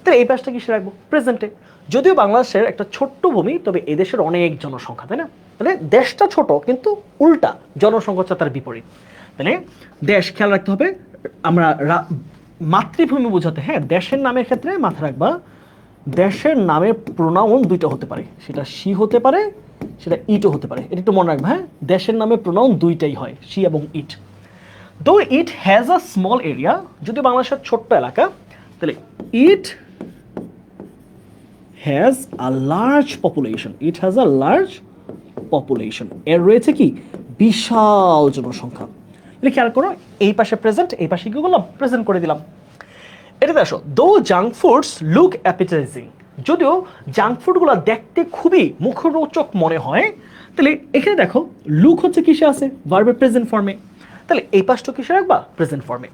তাহলে এই পাশটা কিসে রাখবো? প্রেজেন্টে। যদিও বাংলাদেশের একটা ছোট্ট ভূমি, তবে এদেশের অনেক জনসংখ্যা, তাই না? তাহলে দেশটা ছোট কিন্তু উল্টা জনসংখ্যা হচ্ছে তার বিপরীত। তাহলে দেশ, খেয়াল রাখতে হবে, আমরা মাতৃভূমি বোঝাতে, হ্যাঁ, দেশের নামের ক্ষেত্রে মাথা রাখবা দেশের নামের প্রোনাউন দুইটা হতে পারে, সেটা সি হতে পারে, সেটা ইটও হতে পারে। এটা একটু মনে রাখবা, হ্যাঁ, দেশের নামে প্রোনাউন দুইটাই হয়, সি এবং ইট। দো it has a small area, যদি বাংলাদেশের ছোট্ট এলাকা, তাহলে it has a large population, it has a large population, এর রয়েছে কি বিশাল জনসংখ্যা। এটা খেয়াল করো, এই পাশে প্রেজেন্ট, এই পাশে কি করলাম? প্রেজেন্ট করে দিলাম। এটাতে আসো, দো জাঙ্ক ফুডস লুক অ্যাপিটাইজিং, যদিও জাঙ্ক ফুডগুলো দেখতে খুবই মুখরোচক মনে হয়, তাহলে এখানে দেখো লুক হচ্ছে কিসে আছে? ভার্বের প্রেজেন্ট ফর্মে। তাহলে এই পাশটা কিসে রাখবা? প্রেজেন্ট ফর্মে।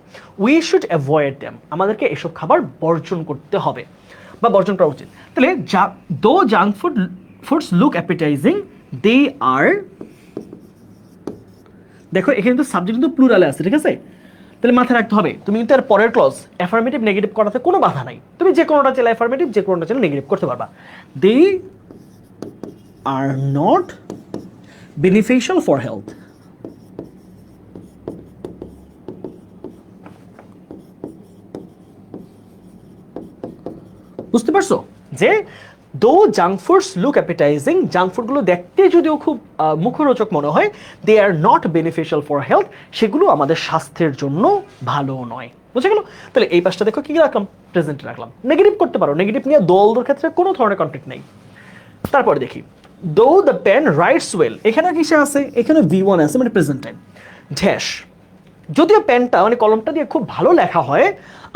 উই শুড অ্যাভয়েড দেম, আমাদেরকে এসব খাবার বর্জন করতে হবে বা বর্জন করা উচিত। তাহলে দো জাঙ্ক ফুডস লুক অ্যাপিটাইজিং, দে আর, দেখো এখানে কিন্তু সাবজেক্ট কিন্তু প্লুরালে আছে, ঠিক আছে? তাহলে মাথায় রাখতে হবে, তুমি কিন্তু এর পরের ক্লজ অ্যাফার্মেটিভ নেগেটিভ করাতে কোনো বাধা নাই, তুমি যে কোনোটা চাইলে অ্যাফার্মেটিভ, যে কোনোটা চাইলে নেগেটিভ করতে পারবা। They are not beneficial for health, বুঝতে পারছো? যে though junk foods look appetizing, junk ফুডগুলো দেখতে যদিও খুব মুখরোচক মনে হয়, they are not beneficial for health, সেগুলো আমাদের স্বাস্থ্যের জন্য ভালো নয়। বুঝে গেল? তাহলে এই পাশটা দেখো কি রাখলাম? প্রেজেন্টে রাখলাম। নেগেটিভ করতে পারো, নেগেটিভ নিয়ে দোলদের ক্ষেত্রে কোনো ধরনের কনফ্লিক্ট নেই। তারপরে দেখি, দো দ্য পেন রাইটস ওয়েল, এখানে কিসে আছে? এখানে V1 আছে মানে প্রেজেন্ট টাইম। ড্যাশ, যদিও পেনটা মানে কলমটা দিয়ে খুব ভালো লেখা হয়,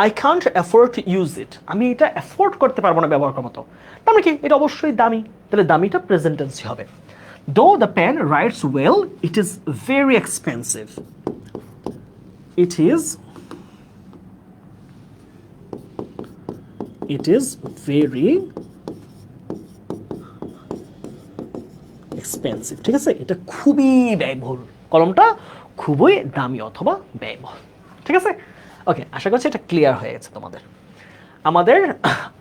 I can't afford to use it, আমি এটা অ্যাফোর্ড করতে পারবো না ব্যবহার করার মতো। তার মানে কি? এটা অবশ্যই দামি, তাহলে দামিটা প্রেজেন্ট টেন্সই হবে। Though the pen writes well, it is very expensive, it is very expensive, ঠিক আছে? এটা খুবই ব্যয়বহুল, কলমটা খুবই দামি অথবা ব্যয়বহুল, ঠিক আছে? ওকে, আশা করছি এটা ক্লিয়ার হয়ে গেছে তোমাদের। আমাদের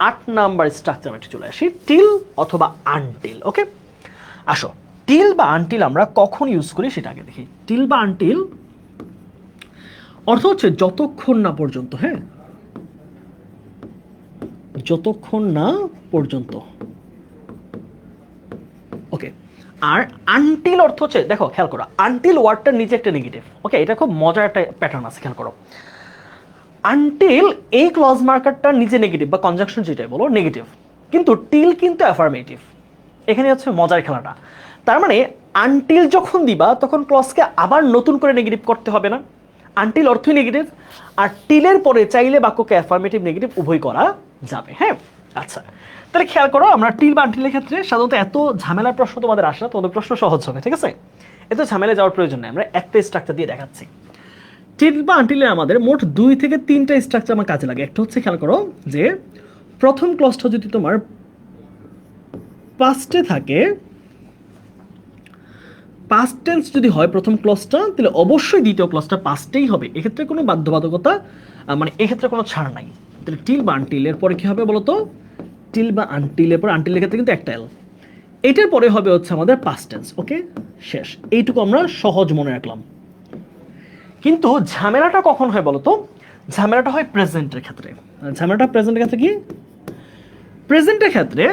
8 নাম্বার স্ট্রাকচার একটু চলে আসি, টিল অথবা আনটিল। ওকে, আসো, টিল বা আনটিল আমরা কখন ইউজ করি সেটা আগে দেখি। টিল বা আনটিল অর্থ হচ্ছে যতক্ষণ না পর্যন্ত, হ্যাঁ, যতক্ষণ না পর্যন্ত। ওকে, আর আনটিল অর্থ হচ্ছে, দেখো খেয়াল করো, আনটিল ওয়ার্ডটার নিচে একটা নেগেটিভ। ওকে, এটা খুব মজার একটা প্যাটার্ন আছে, খেয়াল করো। আনটিল এই ক্লজ মার্কারটার নিচে নেগেটিভ বা কনজাংশন যেটাই বলো নেগেটিভ, কিন্তু টিল কিন্তু অ্যাফার্মেটিভ। এখানে হচ্ছে মজার খেলাটা। তার মানে আনটিল যখন দিবা তখন ক্লজকে আবার নতুন করে নেগেটিভ করতে হবে না, আনটিল অর্থই নেগেটিভ, আর টিলের পরে চাইলে বাক্যকে অ্যাফার্মেটিভ নেগেটিভ উভয় করা যাবে। হ্যাঁ, আচ্ছা, তাহলে খেয়াল করো, আমরা টিল বা আনটিলের ক্ষেত্রে সাধারণত এত ঝামেলার প্রশ্ন তোমাদের আসে না, তোমাদের প্রশ্ন সহজ হবে, ঠিক আছে? এত ঝামেলা যাওয়ার প্রয়োজন নেই, আমরা একটা স্ট্রাকচার দিয়ে দেখাচ্ছি। টিল বা আনটিলে আমাদের মোট 2 থেকে 3টা স্ট্রাকচার আমার কাজে লাগে। একটা হচ্ছে, খেয়াল করো, যে প্রথম ক্লজটা যদি তোমার পাস্টে থাকে, পাস্ট টেন্স যদি হয় প্রথম ক্লজটা, তাহলে অবশ্যই দ্বিতীয় ক্লজটা পাস্টেই হবে, এক্ষেত্রে কোনো বাধ্যবাধকতা মানে এক্ষেত্রে কোনো ছাড় নাই। তাহলে টিল বা আনটিল এর পরে কি হবে বলতো, টিল বা আনটিল এর পর আনটিলের ক্ষেত্রে কিন্তু একটা এল, এটার পরে হবে হচ্ছে আমাদের পাস্ট টেন্স। ওকে, শেষ। এইটুকু আমরা সহজ মনে রাখলাম। কিন্তু ঝামেলাটা কখন হয় বলতো, ঝামেলাটা হয় প্রেজেন্টের ক্ষেত্রে। ঝামেলাটা প্রেজেন্টের ক্ষেত্রে কি, প্রেজেন্টের ক্ষেত্রে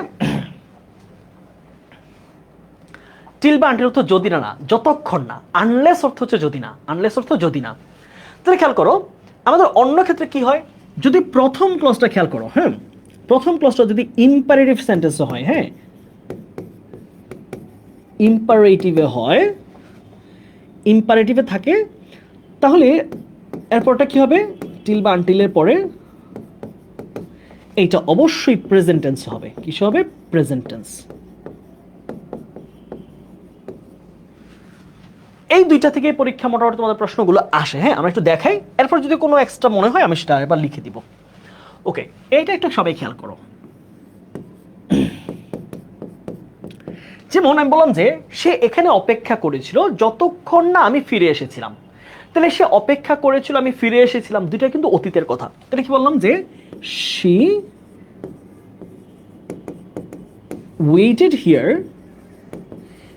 টিল বা আনটিল অর্থ যদি না, যতক্ষণ না, আনলেস অর্থ হচ্ছে যদি না, আনলেস অর্থ যদি না। তাহলে খেয়াল করো আমাদের অন্য ক্ষেত্রে কি হয়, যদি প্রথম ক্লজটা খেয়াল করো, হ্যাঁ প্রথম ক্লজটা যদি ইম্পারেটিভ সেন্টেন্স হয়, হ্যাঁ ইম্পারেটিভে হয়, ইম্পারেটিভে থাকে, তাহলে এরপরটা কি হবে, টিল বা আনটিলের পরে এইটা অবশ্যই প্রেজেন্ট টেন্স হবে। কিসে হবে, প্রেজেন্ট টেন্স। এই দুইটা থেকে পরীক্ষা মোটামুটি তোমাদের প্রশ্নগুলো আসে। হ্যাঁ আমরা একটু দেখাই, এরপর যদি কোনো এক্সট্রা মনে হয় আমি সেটা এবার লিখে দিব। ওকে, এইটা একটু সবাই খেয়াল করো। যেমন আমি বললাম যে সে এখানে অপেক্ষা করেছিল যতক্ষণ না আমি ফিরে এসেছিলাম। তাহলে সে অপেক্ষা করেছিল, আমি ফিরে এসেছিলাম, দুইটা কিন্তু অতীতের কথা। তাহলে কি বললাম যে she waited here,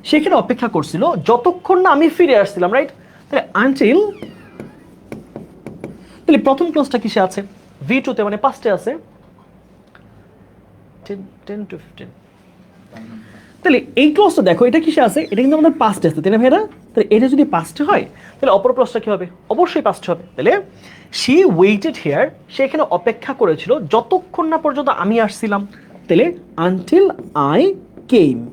সেখানে অপেক্ষা করছিল যতক্ষণ না আমি ফিরে আসছিলাম, রাইট। তাহলে আনটিল, তাহলে প্রথম ক্লজটা কিসে আছে, V2 তে, মানে পাস্টে আছে 10 to 15। তাহলে এই ক্লজটা দেখো এটা কিসে আছে, এটা কিন্তু আমাদের পাস্টে আছে, তাই না ভাইরা। তাহলে এটা যদি পাস্টে হয় তাহলে অপর ক্লজটা কি হবে, অবশ্যই পাস্টে হবে। তাহলে she waited here, সে এখানে অপেক্ষা করেছিল যতক্ষণ না পর্যন্ত আমি আসছিলাম, তাহলে until I came,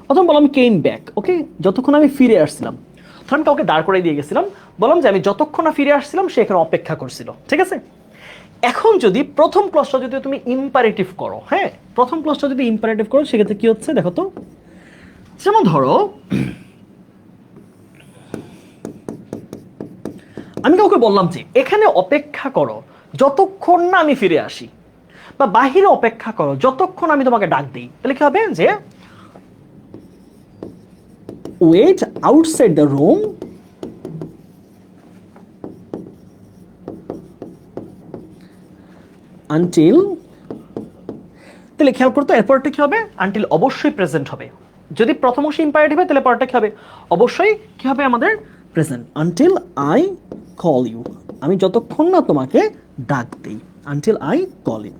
অথবা বললাম কেম ব্যাক। ওকে, যতক্ষণ আমি ফিরে আসছিলাম, ধরেন কাউকে দাঁড় করাই দিয়ে গেছিলাম, বললাম যে আমি যতক্ষণ না ফিরে আসছিলাম সে এখানে অপেক্ষা করছিল, ঠিক আছে। এখন যদি প্রথম ক্লজটা যদি তুমি ইম্পারেটিভ করো, হ্যাঁ প্রথম ক্লজটা যদি ইম্পারেটিভ করো সেক্ষেত্রে কি হচ্ছে দেখো তো, যেমন ধরো আমি কাউকে বললাম যে এখানে অপেক্ষা করো যতক্ষণ না আমি ফিরে আসি, বা বাহিরে অপেক্ষা করো যতক্ষণ আমি তোমাকে ডাক দিই, তাহলে কি হবে যে wait outside the room until, তাহলে খেয়াল করতো এরপরটা কি হবে, আনটিল অবশ্যই প্রেজেন্ট হবে। যদি প্রথম অংশ ইম্পারেটিভ হয় তাহলে পরটা কি হবে, অবশ্যই কি হবে আমাদের present. Until I call you, আমি যতক্ষণ না তোমাকে ডাক দিই, আনটিল আই কল ইউ,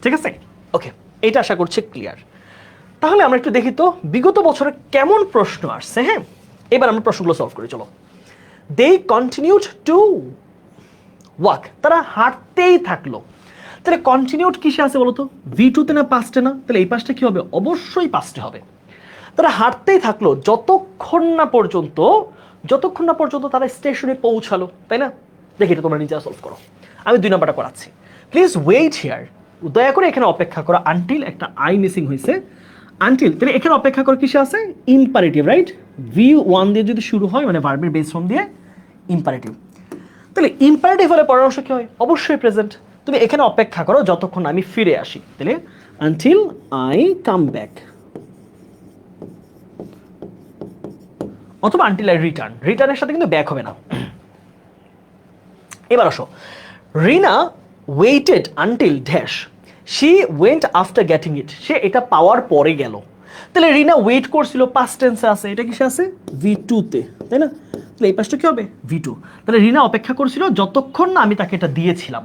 ঠিক আছে। ওকে, এটা আশা করছি ক্লিয়ার। তাহলে আমরা একটু দেখি তো বিগত বছরে কেমন প্রশ্ন আসছে। হ্যাঁ এবার আমরা প্রশ্নগুলো সলভ করি, চলো। দে কন্টিনিউড টু ওয়াক, তারা হাঁটতেই থাকলো। তাহলে কন্টিনিউড কিসে আছে বলতো, V2 তে না পাস্টে না, তাহলে এই পাশটা কি হবে, অবশ্যই পাস্টে হবে। তারা হাঁটতেই থাকলো যতক্ষণ না পর্যন্ত তারা স্টেশনে পৌঁছালো, তাই না। দেখি এটা তোমরা নিজেরা সলভ করো, আমি 2 নাম্বারটা করাচ্ছি। প্লিজ ওয়েট হিয়ার, দয়া করে এখানে অপেক্ষা করো, আনটিল একটা আই মিসিং হয়েছে, আনটিল, তাহলে এখানে অপেক্ষা করো কিসে আছে, ইম্পারেটিভ, রাইট। V1 দিয়ে যদি শুরু হয় মানে ভার্বের বেস ফর্ম দিয়ে ইম্পারেটিভ, তাহলে ইম্পারেটিভ হলে পরের অংশ কি হয়, অবশ্যই প্রেজেন্ট। তুমি এখানে অপেক্ষা করো যতক্ষণ আমি ফিরে আসি, তাহলে আনটিল আই কাম ব্যাক, অথবা আনটিল আই রিটার্ন, রিটার্নের সাথে কিন্তু ব্যাক হবে না। এবার আসো, Rina waited until dash, she went after getting it, সে এটা পাওয়ার পরে গেল। তাহলে রিনা ওয়েট করছিল, পাস্ট টেন্সে আছে, এটা কিসে আছে, V2 তে, তাই না। তাহলে এই পাশটা কি হবে, V2। তাহলে রিনা অপেক্ষা করছিল যতক্ষণ না আমি তাকে এটা দিয়েছিলাম,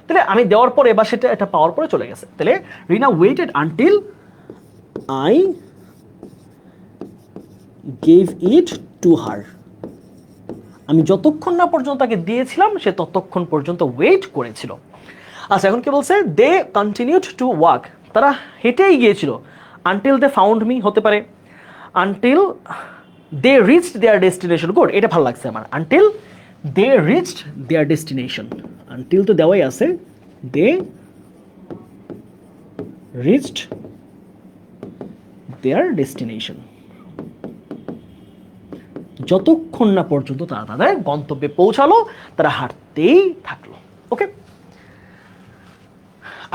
তাহলে আমি দেওয়ার পরে এবার সেটা এটা পাওয়ার পরে চলে গেছে। তাহলে Rina waited until I gave it to her, আমি যতক্ষণ না পর্যন্ত তাকে দিয়েছিলাম সে ততক্ষণ পর্যন্ত ওয়েট করেছিল। আচ্ছা এখন কি বলছে, দে কন্টিনিউড টু ওয়াক, তারা হেঁটেই গিয়েছিল, আনটিল দে ফাউন্ড মি হতে পারে, until they reached their destination, good, এটা ভালো লাগছে আমার, until they reached their destination, until তো দেওয়াই আছে, দে রিচড দেয়ার ডেস্টিনেশন, যতক্ষণ না পর্যন্ত তারা তাদের গন্তব্যে পৌঁছালো, তারা হাঁটতেই থাকলো। ওকে,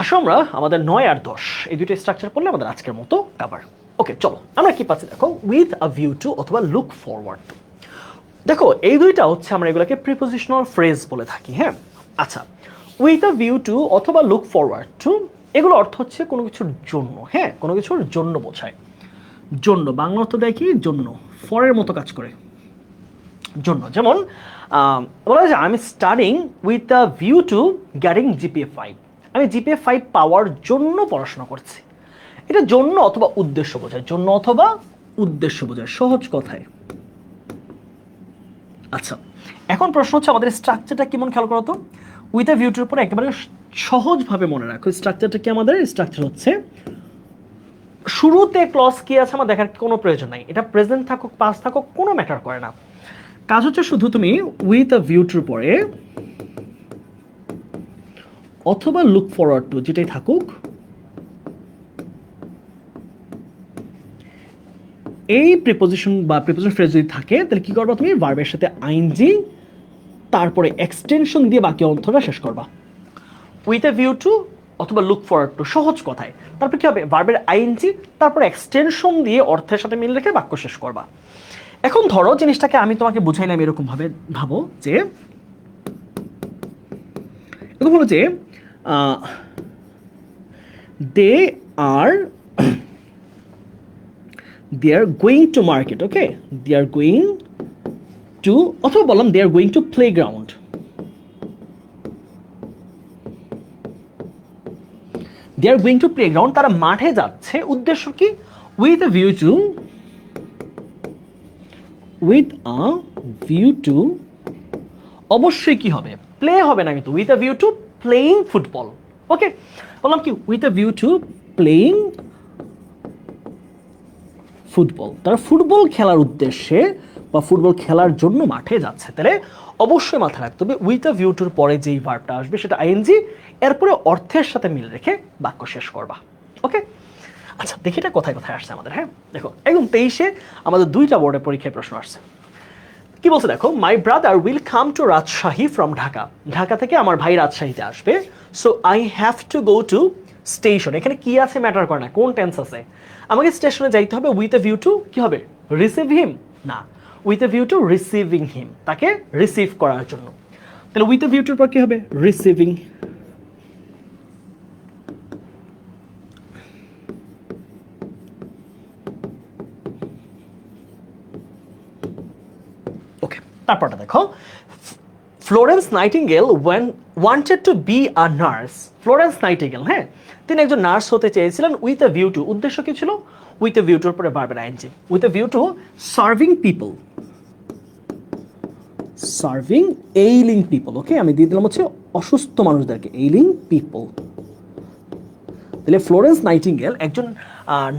আসো আমরা আমাদের 9 আর 10 এই দুটো স্ট্রাকচার করলে আমাদের আজকের মতো কভার। ওকে, চলো আমরা কি পাচ্ছি দেখো, উইথ আ ভিউ টু অথবা লুক ফরওয়ার্ড টু। দেখো এই দুইটা হচ্ছে আমরা এগুলোকে প্রিপোজিশনাল ফ্রেজ বলে থাকি, হ্যাঁ। আচ্ছা, উইথ আ ভিউ টু অথবা লুক ফরওয়ার্ড টু, এগুলো অর্থ হচ্ছে কোনো কিছুর জন্য, হ্যাঁ, কোনো কিছুর জন্য বোঝায়। জন্য বাংলা অর্থ দেয় কি, জন্য, ফরের মতো কাজ করে, জন্য। যেমন বলা যায় I am studying with a view two getting GPA 5, আমি জিপিএ 5 পাওয়ার জন্য পড়াশোনা করছি। এটা জন্য অথবা উদ্দেশ্য বোঝায়, জন্য অথবা উদ্দেশ্য বোঝায়, সহজ কথায়। আচ্ছা, এখন প্রশ্ন হচ্ছে আমাদের স্ট্রাকচারটা কেমন, খেয়াল করো তো। উইথ আ ভিউটির উপর একেবারে সহজভাবে মনে রাখো স্ট্রাকচারটা কি। আমাদের স্ট্রাকচার হচ্ছে শুরুতে ক্লজ কি আছে আমার দেখার কোনো প্রয়োজন নাই, এটা প্রেজেন্ট থাকুক পাস্ট থাকুক কোনো ম্যাটার করে না। কাজ হচ্ছে শুধু তুমি উইথ আ ভিউটির পরে অথবা লুক ফরওয়ার্ড টু যেটাই থাকুক, এই প্রিপোজিশন বা প্রিপোজিশন ফ্রেজ যদি থাকে তাহলে কি করবা তুমি, ভার্বের সাথে আইএনজি তারপরে এক্সটেনশন দিয়ে বাকি অর্থটা শেষ করবা। উইথ এ ভিউ টু অথবা লুক ফরওয়ার্ড টু, সহজ কথায়। তারপর কি হবে, ভার্বের আইএনজি তারপরে এক্সটেনশন দিয়ে অর্থের সাথে মিল রেখে বাক্য শেষ করবা। এখন ধরো জিনিসটাকে আমি তোমাকে বুঝাইলাম এরকম ভাবে, ভাবো যে এরকম হলো যে they are going to market, okay, they are going to, অথবা বললাম they are going to playground. They are going to playground, তারা মাঠে যাচ্ছে, উদ্দেশ্য কি, with a view to, with a view to, অবশ্যই কি হবে, প্লে হবে না কিন্তু, with a view to playing football. Okay, বললাম কি, with a view to playing football, তারা ফুটবল খেলার উদ্দেশ্যে বা ফুটবল খেলার জন্য মাঠে যাচ্ছে। তাহলে অবশ্যই মাথায় রাখতে হবে উইথ আ ভিউ টুর পরে যেই ভার্বটা আসবে সেটা আইএনজি, এরপরে অর্থের সাথে মিল রেখে বাক্য শেষ করবা। ওকে, আচ্ছা দেখি এটা কোথায় কোথায় আসছে আমাদের। হ্যাঁ দেখো, একদম 23-এ আমাদের দুইটা বোর্ডের পরীক্ষায় প্রশ্ন আসছে। কি বলছে দেখো, my brother will come to Rajshahi from Dhaka, Dhaka থেকে আমার ভাই রাজশাহীতে আসবে, so I have to go to station. এখানে কি আছে ম্যাটার করে না, কোন টেন্স আছে, আমাকে স্টেশনে যাইতে হবে। উইথ এ ভিউ টু কি হবে, রিসিভ হিম, না, with a view to receiving him, তাকে রিসিভ করার জন্য। তাহলে উইথ এ ভিউ টুর পর কি হবে, রিসিভিং। ওকে, তারপরটা দেখো, Florence nightingale wanted to be a nurse. Florence nightingale, হ্যাঁ, তিনি একজন নার্স হতে চেয়েছিলেন। উইথ এ ভিউ টু, উদ্দেশ্য কি ছিল, উইথ এ ভিউ টুর পরে ভার্বের ING, with a view to serving people, serving ailing people. Okay, আমি দিয়ে দিলাম হচ্ছে অসুস্থ মানুষদেরকে, এইলিং পিপল। তাহলে ফ্লোরেন্স নাইটিঙ্গেল একজন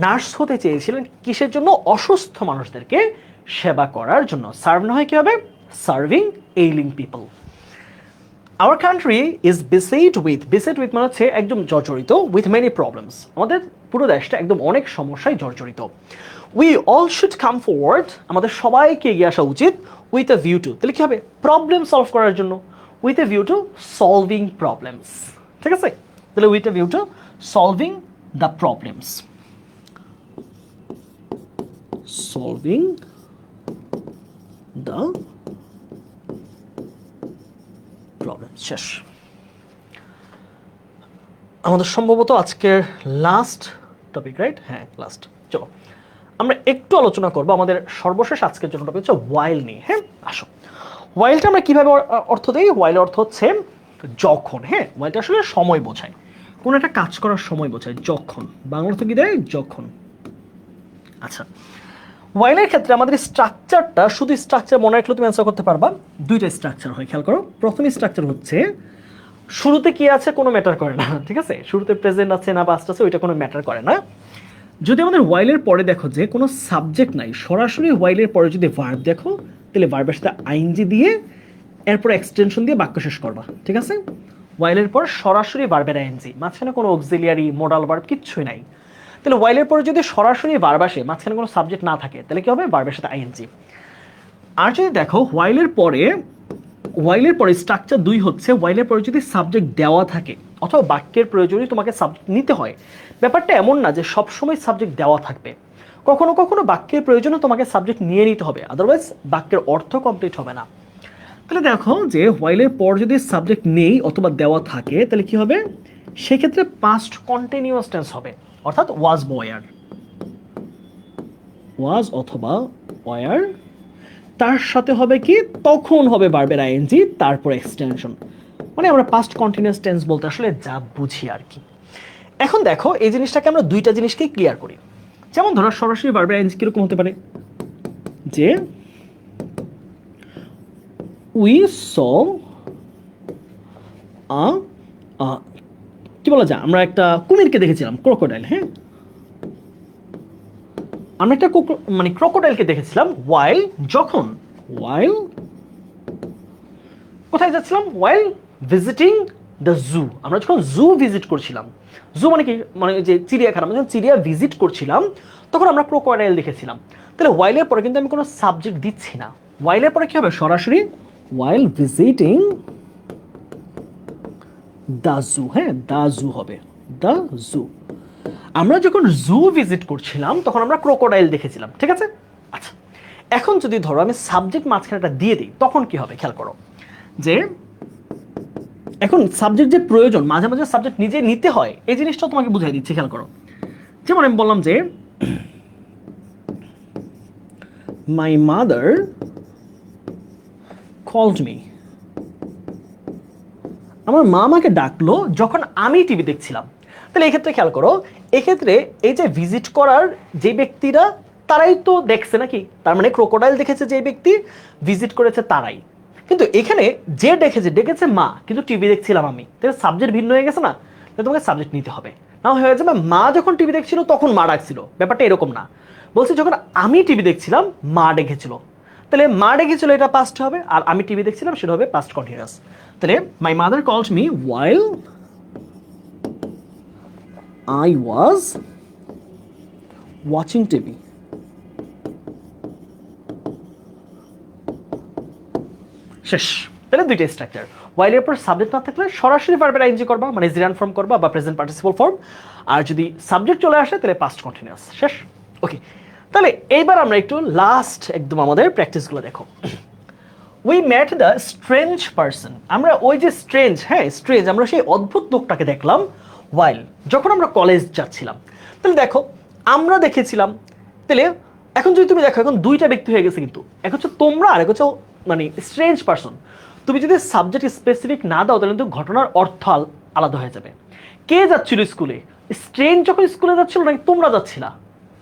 নার্স হতে চেয়েছিলেন কিসের জন্য, অসুস্থ মানুষদেরকে সেবা করার জন্য। সার্ভ না হয় কি হবে, serving ailing people. Our country is beset with মানে হচ্ছে একদম জর্জরিত, উইথ মেনি প্রবলেমস, আমাদের পুরো দেশটা একদম অনেক সমস্যায় জর্জরিত। We all should come forward, আমাদের সবাইকে এগিয়ে আসা উচিত। উইথ এ ভিউ টু, তাহলে কি হবে, প্রবলেম সলভ করার জন্য, with a view two solving problems. ঠিক আছে, তাহলে with a view two solving the problems, solving the problem. শেষ আমাদের সম্ভবত আজকের লাস্ট টপিক, রাইট? হ্যাঁ লাস্ট। চলো আমরা একটু আলোচনা করবো আমাদের সর্বশেষ আজকের জন্য টপিক হচ্ছে ওয়াইল নিয়ে। হ্যাঁ আসো, ওয়াইলটা আমরা কিভাবে অর্থ দিই, ওয়াইল অর্থ হচ্ছে যখন। হ্যাঁ, ওয়াইলটা আসলে সময় বোঝায়, কোনো একটা কাজ করার সময় বোঝায়, যখন। বাংলা অর্থ কি দেয়, যখন। আচ্ছা, ওয়াইলের ক্ষেত্রে আমাদের স্ট্রাকচারটা, শুধু স্ট্রাকচার মনে রাখলে তুমি অ্যান্সার করতে পারবা। দুইটা স্ট্রাকচার হয়, খেয়াল করো। প্রথম স্ট্রাকচার হচ্ছে শুরুতে কি আছে কোনো ম্যাটার করে না, ঠিক আছে, শুরুতে প্রেজেন্ট আছে না পাস্ট আছে ওইটা কোনো ম্যাটার করে না। যদি আমাদের ওয়াইলের পরে দেখো যে কোনো সাবজেক্ট নাই, সরাসরি ওয়াইলের পরে যদি ভার্ব দেখো, তাহলে ভার্বের সাথে আইএনজি দিয়ে এরপর এক্সটেনশন দিয়ে বাক্য শেষ করবা। ঠিক আছে, ওয়াইলের পর সরাসরি ভার্বের আইএনজি, মাঝখানে কোনো অক্সিলিয়ারি মোডাল ভার্ব কিচ্ছুই নাই। তাহলে ওয়াইলের পরে যদি সরাসরি ভার্ব আসে, মাঝখানে কোনো সাবজেক্ট না থাকে, তাহলে কি হবে, ভার্বের সাথে আইএনজি। আর যদি দেখো ওয়াইলের পরে স্ট্রাকচার 2 হচ্ছে, ওয়াইলের পরে যদি সাবজেক্ট দেওয়া থাকে অথবা বাক্যের প্রয়োজনে তোমাকে সাবজেক্ট নিতে হয়। ব্যাপারটা এমন না যে সবসময় সাবজেক্ট দেওয়া থাকবে, কখনো কখনো বাক্যের প্রয়োজনে তোমাকে সাবজেক্ট নিয়ে নিতে হবে, আদারওয়াইজ বাক্যের অর্থ কমপ্লিট হবে না। তাহলে দেখো যে হোয়াইলের পর যদি সাবজেক্ট নেই অথবা দেওয়া থাকে তাহলে কি হবে, সেক্ষেত্রে পাস্ট কন্টিনিউয়াস টেন্স হবে, অর্থাৎ ওয়াজ বা ওয়ার, ওয়াজ অথবা ওয়ার, তার সাথে হবে কি তখন হবে ভার্বের আইএনজি তারপর এক্সটেনশন, মানে আমরা পাস্ট কন্টিনিউয়াস টেন্স বলতে আসলে যা বুঝি আর কি। এখন দেখো এই জিনিসটাকে আমরা দুইটা জিনিসকে ক্লিয়ার করি। যেমন ধরো সরাসরি ভার্বের আইএনজি কিরকম হতে পারে, যে উই স কি বলা যায়, আমরা একটা কুমিরকে দেখেছিলাম, ক্রোকোডাইল, হ্যাঁ আমরা একটা মানে ক্রোকোডাইলকে দেখেছিলাম ওয়াইল, যখন ওয়াইল কোথায় যাচ্ছিলাম, ওয়াইল ভিজিটিং দ্য জু, আমরা যখন জু ভিজিট করছিলাম, জু মানে কি, মানে যে চিড়িয়াখানা, আমরা যখন চিড়িয়া ভিজিট করছিলাম তখন আমরা ক্রোকোডাইল দেখেছিলাম। তাহলে ওয়াইলের পরে কিন্তু আমি কোনো সাবজেক্ট দিচ্ছি না, ওয়াইলের পরে কি হবে সরাসরি ওয়াইল ভিজিটিং দ্য জু, হ্যাঁ দ্য জু হবে, দ্য জু। আমরা যখন জু ভিজিট করছিলাম তখন আমরা ক্রোকোডাইল দেখেছিলাম, ঠিক আছে। আচ্ছা এখন যদি ধরো আমি সাবজেক্ট মাঝখানেটা দিয়ে দিই তখন কি হবে খেয়াল করো, যে এখন সাবজেক্ট যে প্রয়োজন মাঝে মাঝে সাবজেক্ট নিজে নিতে হয় এই জিনিসটা তোমাকে বুঝাই দিচ্ছি, খেয়াল করো। যেমন আমি বললাম যে মাই মাদার কল্ড মি, আমার মা আমাকে ডাকলো যখন আমি টিভি দেখছিলাম। তাহলে এক্ষেত্রে খেয়াল করো, এক্ষেত্রে এই যে ভিজিট করার যে ব্যক্তিরা তারাই তো দেখছে নাকি, তার মানে ক্রোকোডাইল দেখেছে যে ব্যক্তি, ভিজিট করেছে তারাই, কিন্তু এখানে যে ডেকেছে মা, কিন্তু টিভি দেখছিলাম আমি, তাহলে সাবজেক্ট ভিন্ন হয়ে গেছে না, তাহলে তোমাকে সাবজেক্ট নিতে হবে, না হয়ে যাবে মা যখন টিভি দেখছিল তখন মা ডাকছিল, ব্যাপারটা এরকম না, বলছি যখন আমি টিভি দেখছিলাম মা ডেকেছিল, তাহলে মা ডেকেছিল এটা পাস্ট হবে, আর আমি টিভি দেখছিলাম সেটা হবে পাস্ট কন্টিনিউয়াস। তাহলে my mother called me while I was watching TV. শেষ। তাহলে দুইটা স্ট্রাকচার, while এর পর সাবজেক্ট না থাকলে সরাসরি ভার্বের আইএনজি করবা, মানে জিরান ফর্ম করবা বা প্রেজেন্ট পার্টিসিপল ফর্ম, আর যদি সাবজেক্ট চলে আসে তাহলে পাস্ট কন্টিনিউয়াস, শেষ। ওকে, তাহলে এইবার আমরা একটু লাস্ট একদম আমাদের প্র্যাকটিসগুলো দেখো। We mate the strange person, আমরা ওই যে স্ট্রেঞ্জ, হ্যাঁ স্ট্রেঞ্জ, আমরা সেই অদ্ভুত লোকটাকে দেখলাম ওয়াইল, যখন আমরা কলেজ যাচ্ছিলাম। তাহলে দেখো আমরা দেখেছিলাম, তাহলে এখন যদি তুমি দেখো এখন দুইটা ব্যক্তি হয়ে গেছে, কিন্তু এক হচ্ছে তোমরা আর এক হচ্ছে মানে স্ট্রেঞ্জ পার্সন। তুমি যদি সাবজেক্ট স্পেসিফিক না দাও তাহলে কিন্তু ঘটনার অর্থ আলাদা হয়ে যাবে। কে যাচ্ছিল স্কুলে, স্ট্রেঞ্জ যখন স্কুলে যাচ্ছিল নাকি তোমরা যাচ্ছিলা,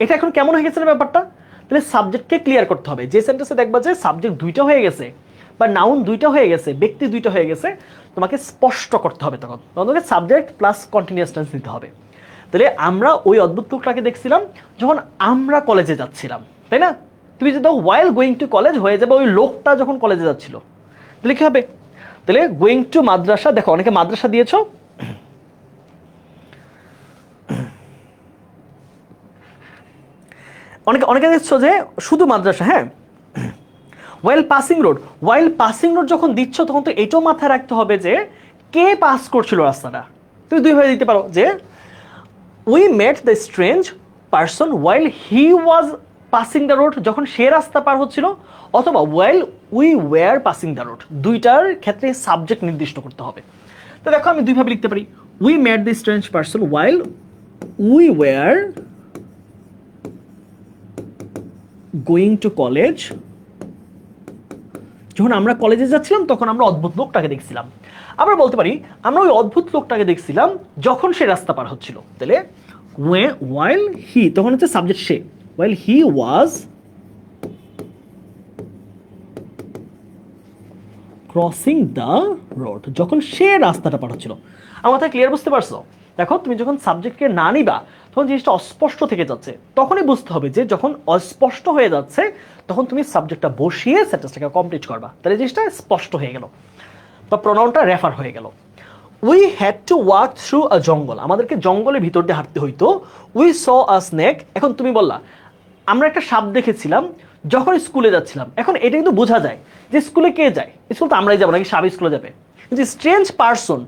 এটা এখন কেমন হয়ে গেছে ব্যাপারটা। তাহলে সাবজেক্টকে ক্লিয়ার করতে হবে, যে সেন্টেন্সে দেখবা যে সাবজেক্ট দুইটা হয়ে গেছে বা নাউন দুইটা হয়ে গেছে, ব্যক্তি দুইটা হয়ে গেছে, তোমাকে স্পষ্ট করতে হবে, তখন তোমাকে সাবজেক্ট প্লাস কন্টিনিউয়াস টেন্স দিতে হবে। তাহলে আমরা ওই অদ্ভুত লোকটাকে দেখছিলাম যখন আমরা কলেজে যাচ্ছিলাম, তাই না। তুমি যদি ওয়াইল গোয়িং টু কলেজ হয়ে যাবে ওই লোকটা যখন কলেজে যাচ্ছিল, তাহলে কি হবে, তাহলে গোয়িং টু মাদ্রাসা, দেখো অনেকে মাদ্রাসা দিয়েছো, অনেকে দেখছো যে শুধু মাদ্রাসা, হ্যাঁ। ওয়াইল পাসিং রোড, ওয়াইল পাসিং রোড যখন দিচ্ছ তখন তো এটাও মাথায় রাখতে হবে যে কে পাস করছিল রাস্তাটা। তুমি দুইভাবে দিতে পারো যে we mate the strange person while he was passing the road, যখন সে রাস্তা পার হচ্ছিল, অথবা ওয়াইল we war passing the road, দুইটার ক্ষেত্রে সাবজেক্ট নির্দিষ্ট করতে হবে। তো দেখো আমি দুইভাবে লিখতে পারি, we mate the strange person while we were going to college, যখন আমরা কলেজে যাচ্ছিলাম তখন আমরা অদ্ভুত লোকটাকে দেখছিলাম। আমরা বলতে পারি আমরা ওই অদ্ভুত লোকটাকে দেখছিলাম যখন সে রাস্তা পার হচ্ছিল, তাহলে ওয়াইল হি, তখন হচ্ছে subject say, while he was crossing the road, যখন সে রাস্তাটা পার হচ্ছিল। আমার কথা ক্লিয়ার, বুঝতে পারছো। দেখো তুমি যখন সাবজেক্টকে না নিবা তখন জিনিসটা অস্পষ্ট থেকে যাচ্ছে, তখনই বুঝতে হবে যে যখন অস্পষ্ট হয়ে যাচ্ছে তখন তুমি সাবজেক্টটা বসিয়ে সেন্টেন্সটাকে কমপ্লিট করবা, তাহলে জিনিসটা স্পষ্ট হয়ে গেল বা প্রোনাউনটা রেফার হয়ে গেল। We had to walk through a জঙ্গল, আমাদেরকে জঙ্গলের ভিতর দিয়ে হাঁটতে হইতো। উই স আ স্নেক, এখন তুমি বললা আমরা একটা সাপ দেখেছিলাম যখন স্কুলে যাচ্ছিলাম, এখন এটা কিন্তু বোঝা যায় যে স্কুলে কে যায়, স্কুল তো আমরাই যাবো নাকি সাপ স্কুলে যাবে। কিন্তু স্ট্রেঞ্জ পার্সন,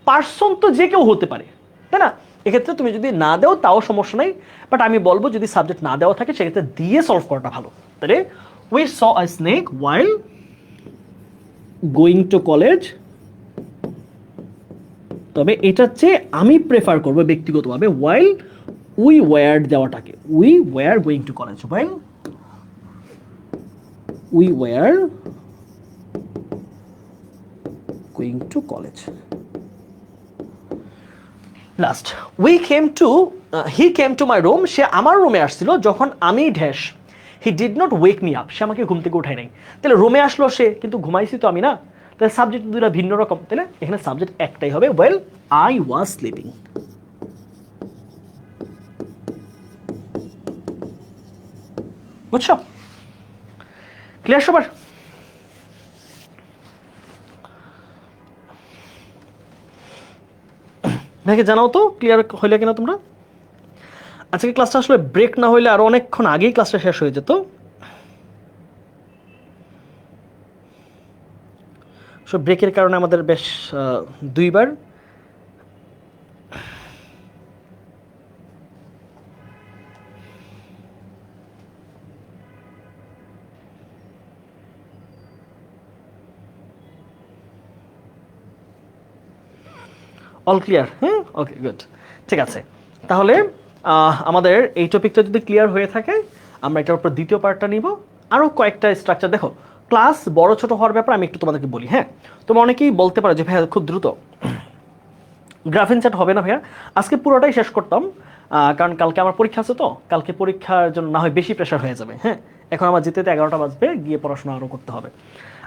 পার্সন তো যে কেউ হতে পারে, তাই না। এক্ষেত্রে তুমি যদি না দাও তাও সমস্যা নেই, বাট আমি বলবো যদি সাবজেক্ট না দেওয়া থাকে সেক্ষেত্রে দিয়ে সলভ করাটা ভালো। তাহলে we saw a snake while going to college, তবে এটার চেয়ে আমি প্রেফার করবো ব্যক্তিগতভাবে ওয়াইল উই ওয়ার দেওয়াটাকে। We were going to college, while we were going to college. Last, he came to my room, সে আমার রুমে আসছিল যখন আমি dash, he did not wake me up, সে আমাকে ঘুম থেকে উঠায় নাই। তাহলে রুমে আসলো সে, কিন্তু ঘুমাইছি তো আমি না, তাহলে সাবজেক্ট দুটো ভিন্ন রকম, তাহলে এখানে সাবজেক্ট একটাই হবে, ওয়েল আই ওয়াজ স্লিপিং। বুঝছো? ক্লিয়ার সবার? ভাইকে জানাও তো ক্লিয়ার হইলে কিনা তোমরা। আজকে ক্লাসটা আসলে ব্রেক না হইলে আরো অনেকক্ষণ আগেই ক্লাসটা শেষ হয়ে যেত। সো ব্রেকের কারণে আমাদের বেশ দুইবার অল ক্লিয়ার? হ্যাঁ, ওকে গুড, ঠিক আছে। তাহলে আমাদের এই টপিকটা যদি ক্লিয়ার হয়ে থাকে আমরা এটার উপর দ্বিতীয় পার্টটা নিব। আরও কয়েকটা স্ট্রাকচার দেখো, ক্লাস বড় ছোট হওয়ার ব্যাপারে আমি একটু তোমাদেরকে বলি। হ্যাঁ, তোমরা অনেকেই বলতে পারো যে ভাইয়া খুব দ্রুত গ্রাফিন চ্যাট হবে না ভাইয়া। আজকে পুরোটাই শেষ করতাম, কারণ কালকে আমার পরীক্ষা আছে, তো কালকে পরীক্ষার জন্য না হয় বেশি প্রেশার হয়ে যাবে। হ্যাঁ, এখন আমার যেতে 11টা বাজবে, গিয়ে পড়াশোনা আরও করতে হবে,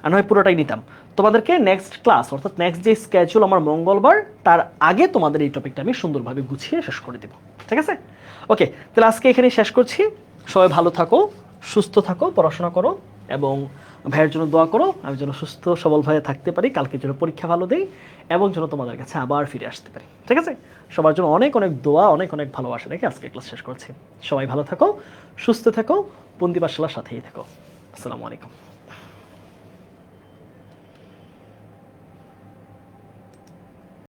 আর নয় পুরোটাই নিতাম। তোমাদেরকে নেক্সট ক্লাস অর্থাৎ নেক্সট যে স্কেজুল আমার মঙ্গলবার, তার আগে তোমাদের এই টপিকটা আমি সুন্দরভাবে গুছিয়ে শেষ করে দেবো, ঠিক আছে? ওকে, তাহলে আজকে এখানেই শেষ করছি। সবাই ভালো থাকো, সুস্থ থাকো, পড়াশোনা করো, এবং ভাইয়ের জন্য দোয়া করো আমি যেন সুস্থ সবলভাবে থাকতে পারি, কালকে যেন পরীক্ষা ভালো দেই, এবং যেন তোমাদের কাছে আবার ফিরে আসতে পারি, ঠিক আছে? সবার জন্য অনেক অনেক দোয়া, অনেক অনেক ভালোবাসা রেখে আজকে ক্লাস শেষ করছি। সবাই ভালো থাকো, সুস্থ থাকো, বন্দি পাঠশালার সাথেই থাকো। আসসালামু আলাইকুম।